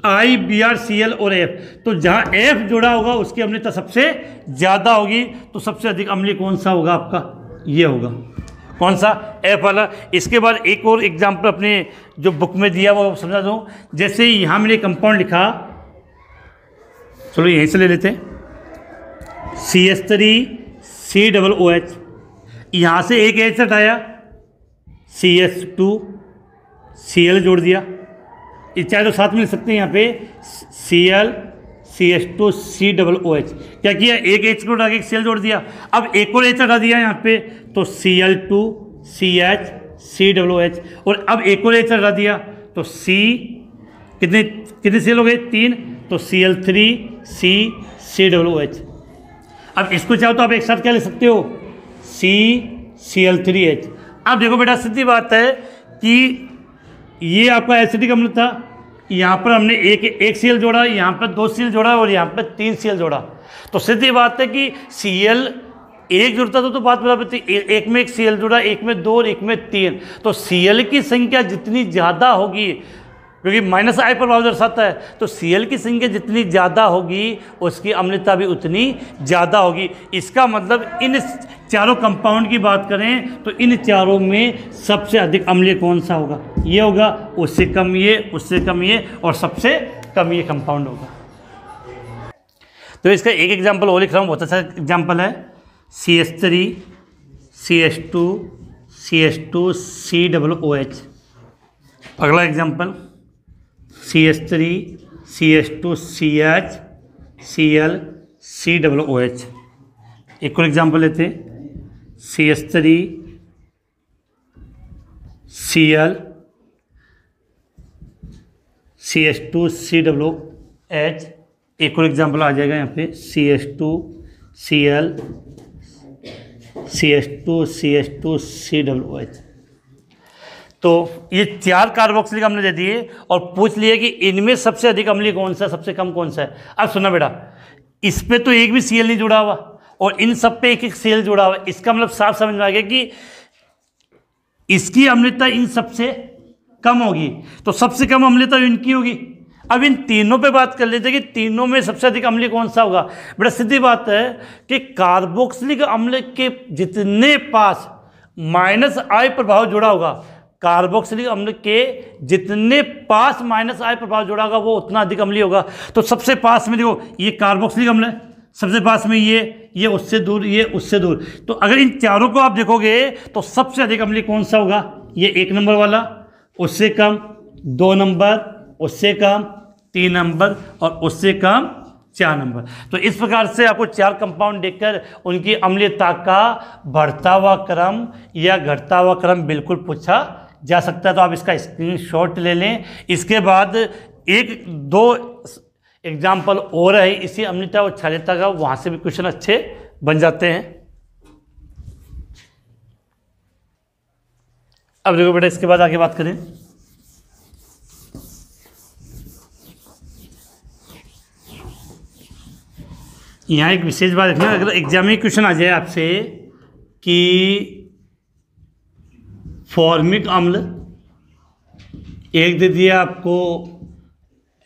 I, Br, Cl और F, तो जहाँ F जुड़ा होगा उसकी अम्लीयता सबसे ज़्यादा होगी। तो सबसे अधिक अम्लीय कौन सा होगा आपका, ये होगा, कौन सा, F वाला। इसके बाद एक और एग्जाम्पल अपने जो बुक में दिया वो समझा दूँ। जैसे यहाँ मैंने कंपाउंड लिखा, चलो यहीं से ले लेते हैं, CH3COOH, यहाँ से एक H हटाया, CH2Cl जोड़ दिया, चाहे तो साथ में लिख सकते हैं यहाँ पे ClCH2COOH। क्या किया, एक H को हटा के Cl जोड़ दिया, अब एक और H हटा दिया यहाँ पे, तो Cl2CHCOOH, और अब एक और H हटा दिया तो कितने Cl हो गए, 3, तो Cl3CCOOH। अब इसको चाहो तो आप एक साथ क्या लिख सकते हो, CCl3H। अब देखो बेटा सीधी बात है कि ये आपका एसिडिक अम्ल था, यहाँ पर हमने एक Cl जोड़ा, यहाँ पर 2 Cl जोड़ा और यहाँ पर 3 Cl जोड़ा। तो सीधी बात है कि Cl एक जुड़ता तो बात बराबर थी, एक में एक Cl जुड़ा, एक में 2 और एक में 3। तो Cl की संख्या जितनी ज़्यादा होगी, क्योंकि -I प्रभाव दर्शाता है, तो Cl की संख्या जितनी ज़्यादा होगी उसकी अम्लता भी उतनी ज़्यादा होगी। इसका मतलब इन चारों कंपाउंड की बात करें तो इन चारों में सबसे अधिक अम्लीय कौन सा होगा, ये होगा, उससे कम ये, उससे कम ये, और सबसे कम ये कंपाउंड होगा। तो इसका एक एग्जाम्पल और लिख रहा हूँ, बहुत अच्छा एग्जाम्पल है, CH3CH2CH2COOH। अगला एग्जाम्पल CH3CH2CHClCOOH। एक और एग्जाम्पल लेते हैं, CH3CH2COOH। एक और एग्जाम्पल आ जाएगा यहाँ पे, CH2CH2CH2COOH। तो ये 4 कार्बोक्सिलिक अम्ल दे दिए और पूछ लिए कि इनमें सबसे अधिक अम्लीय कौन सा, सबसे कम कौन सा है। अब सुना बेटा, इस पे तो एक भी Cl नहीं जुड़ा हुआ और इन सब पे एक एक Cl जुड़ा हुआ, इसका मतलब साफ समझ में आ गया कि इसकी अम्लता इन सबसे कम होगी, तो सबसे कम अम्लता इनकी होगी। अब इन तीनों पे बात कर लेते हैं कि तीनों में सबसे अधिक अम्लीय कौन सा होगा। बड़ा सीधी बात है कि कार्बोक्सिलिक अम्ल के जितने पास -I प्रभाव जुड़ा होगा, कार्बोक्सिलिक अम्ल के जितने पास -I प्रभाव जुड़ा होगा वो उतना अधिक अम्लीय होगा। तो सबसे पास में देखो, ये कार्बोक्सिलिक अम्ल है, सबसे पास में ये उससे दूर, ये उससे दूर। तो अगर इन चारों को आप देखोगे तो सबसे अधिक अम्लीय कौन सा होगा, ये 1 नंबर वाला, उससे कम 2 नंबर, उससे कम 3 नंबर और उससे कम 4 नंबर। तो इस प्रकार से आपको 4 कंपाउंड देखकर उनकी अम्लीयता का बढ़ता हुआ क्रम या घटता हुआ क्रम बिल्कुल पूछा जा सकता है। तो आप इसका स्क्रीनशॉट ले लें। इसके बाद 1-2 एग्जाम्पल और है इसी अम्लीयता और क्षारीयता का, वहाँ से भी क्वेश्चन अच्छे बन जाते हैं। अब देखो बेटा, इसके बाद आगे बात करें, यहाँ एक विशेष बात रखना, अगर एग्जाम में क्वेश्चन आ जाए आपसे कि फॉर्मिक अम्ल एक दे दिया आपको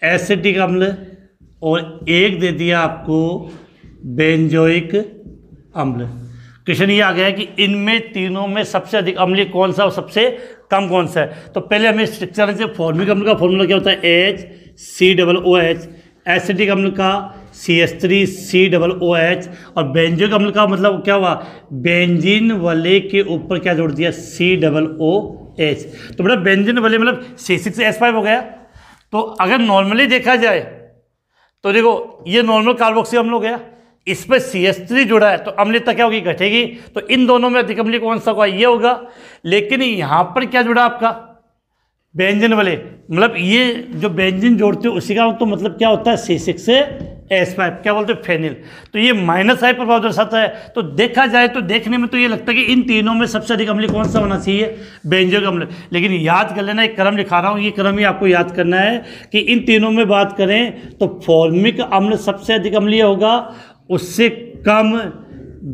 एसिटिक अम्ल और एक दे दिया आपको बेंजोइक अम्ल। क्वेश्चन ये आ गया है कि इनमें तीनों में सबसे अधिक अम्लीय कौन सा और सबसे कम कौन सा है। तो पहले हमें स्ट्रक्चर से फॉर्मिक अम्ल का फॉर्मूला क्या होता है, HCOOH, एसिटिक अम्ल का CH3COOH, और बेंजोइक अम्ल का मतलब क्या हुआ, बेंजीन वलय के ऊपर क्या जोड़ दिया, COOH। तो बेटा बेंजीन वलय मतलब C6H5 हो गया। तो अगर नॉर्मली देखा जाए तो देखो ये नॉर्मल कार्बोक्सी अम्ल हो गया, इस पर CH3 जुड़ा है तो अम्लता क्या होगी, घटेगी। तो इन दोनों में अधिक अम्लीय कौन सा होगा, ये होगा। लेकिन यहाँ पर क्या जुड़ा आपका, बेंजीन वाले, मतलब ये जो बेंजीन जोड़ते हो उसी का तो मतलब क्या होता है, C6H5, क्या बोलते हैं, फेनिल। तो ये -I प्रभाव दर्शाता है। तो देखा जाए तो देखने में तो ये लगता है कि इन तीनों में सबसे अधिक अम्लीय कौन सा होना चाहिए, बेंजोइक अम्ल। लेकिन याद कर लेना, एक क्रम लिखा रहा हूँ, ये क्रम ही आपको याद करना है कि इन तीनों में बात करें तो फॉर्मिक अम्ल सबसे अधिक अम्लीय होगा, उससे कम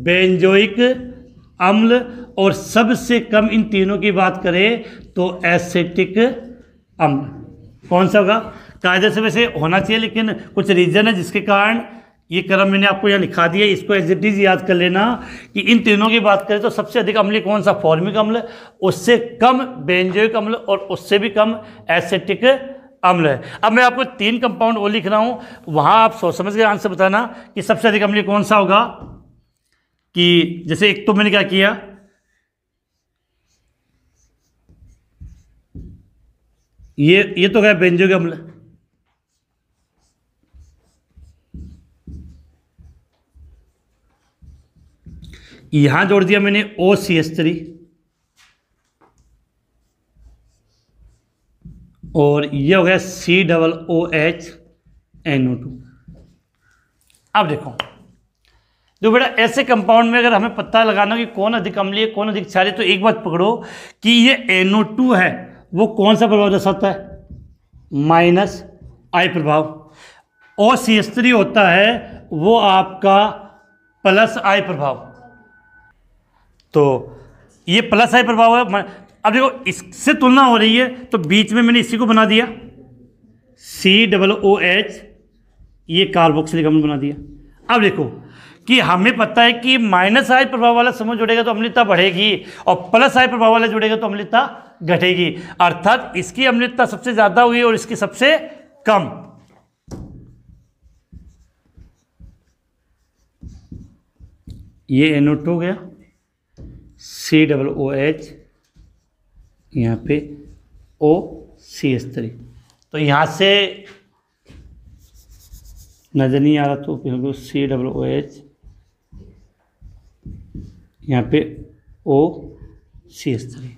बेंजोइक अम्ल, और सबसे कम इन तीनों की बात करें तो एसिटिक अम्ल। कौन सा होगा, कायदे से वैसे होना चाहिए लेकिन कुछ रीजन है जिसके कारण ये क्रम मैंने आपको यहाँ लिखा दिया, इसको एज इट इज याद कर लेना कि इन तीनों की बात करें तो सबसे अधिक अम्लीय कौन सा, फॉर्मिक अम्ल, उससे कम बेंजोइक अम्ल, और उससे भी कम एसिटिक अम्ल है। अब मैं आपको 3 कंपाउंड वो लिख रहा हूँ, वहाँ आप सोच समझ के आंसर बताना कि सबसे अधिक अम्लीय कौन सा होगा। कि जैसे एक तो मैंने क्या किया, ये तो गया बेंजोइक अम्ल, यहां जोड़ दिया मैंने OCH3, और ये हो गया COOH NO2। अब देखो बेटा ऐसे कंपाउंड में अगर हमें पता लगाना कि कौन अधिक अम्लीय कौन अधिक क्षारीय, तो एक बात पकड़ो कि ये NO2 है वो कौन सा प्रभाव दर्शाता है, -I प्रभाव। OCH3 होता है वो आपका +I प्रभाव। तो ये +I प्रभाव है। अब देखो इससे तुलना हो रही है तो बीच में मैंने इसी को बना दिया COOH, ये कार्बोक्सिलिक अम्ल बना दिया। अब देखो कि हमें पता है कि -I प्रभाव वाला समूह जुड़ेगा तो अम्लता बढ़ेगी, और +I प्रभाव वाला जुड़ेगा तो अम्लता घटेगी, अर्थात इसकी अम्लता सबसे ज्यादा हुई और इसकी सबसे कम। ये NO2 हो गया, COOH, यहाँ पे OCH3। तो यहाँ से नजर नहीं आ रहा तो COOH, यहाँ पे OCH3।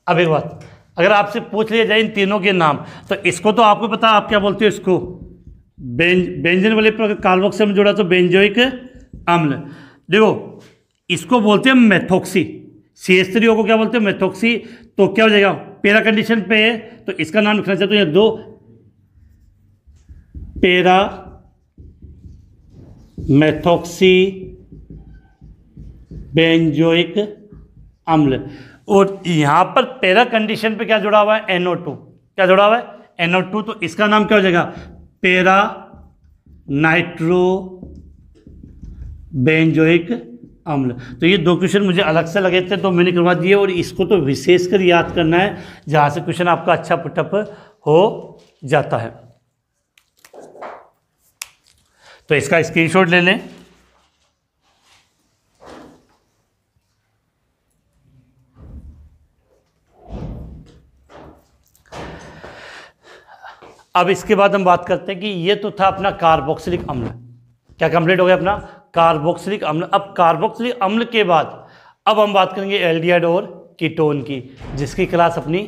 अब एक बात, अगर आपसे पूछ लिया जाए इन तीनों के नाम, तो इसको तो आपको पता, आप क्या बोलते हो इसको, बेंजीन वाले पर कार्बोक्सिल में जोड़ा तो बेंजोइक अम्ल। देखो इसको बोलते हैं मेथोक्सी, CH3O को क्या बोलते हैं, मेथोक्सी। तो क्या हो जाएगा, पैरा कंडीशन पे है तो इसका नाम लिखना चाहते हो, ये 2 पैरा मेथोक्सी बेंजोइक अम्ल। और यहां पर पैरा कंडीशन पे क्या जुड़ा हुआ है, NO2, क्या जुड़ा हुआ है, NO2। तो इसका नाम क्या हो जाएगा, पैरा नाइट्रो बेंजोइक अम्ल। तो ये 2 क्वेश्चन मुझे अलग से लगे थे तो मैंने करवा दिए, और इसको तो विशेषकर याद करना है जहां से क्वेश्चन आपका अच्छा पुटअप हो जाता है। तो इसका स्क्रीनशॉट ले लें। अब इसके बाद हम बात करते हैं कि ये तो था अपना कार्बोक्सिलिक अम्ल, क्या कंप्लीट हो गया अपना कार्बोक्सिलिक अम्ल। अब कार्बोक्सिलिक अम्ल के बाद अब हम बात करेंगे एल्डिहाइड और कीटोन की, जिसकी क्लास अपनी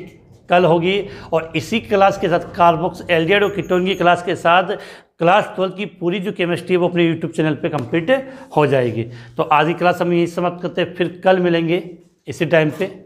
कल होगी। और इसी क्लास के साथ एल्डिहाइड और कीटोन की क्लास के साथ क्लास 12 की पूरी जो केमिस्ट्री है वो अपने यूट्यूब चैनल पे कंप्लीट हो जाएगी। तो आज की क्लास हम यही समाप्त करते हैं, फिर कल मिलेंगे इसी टाइम पे।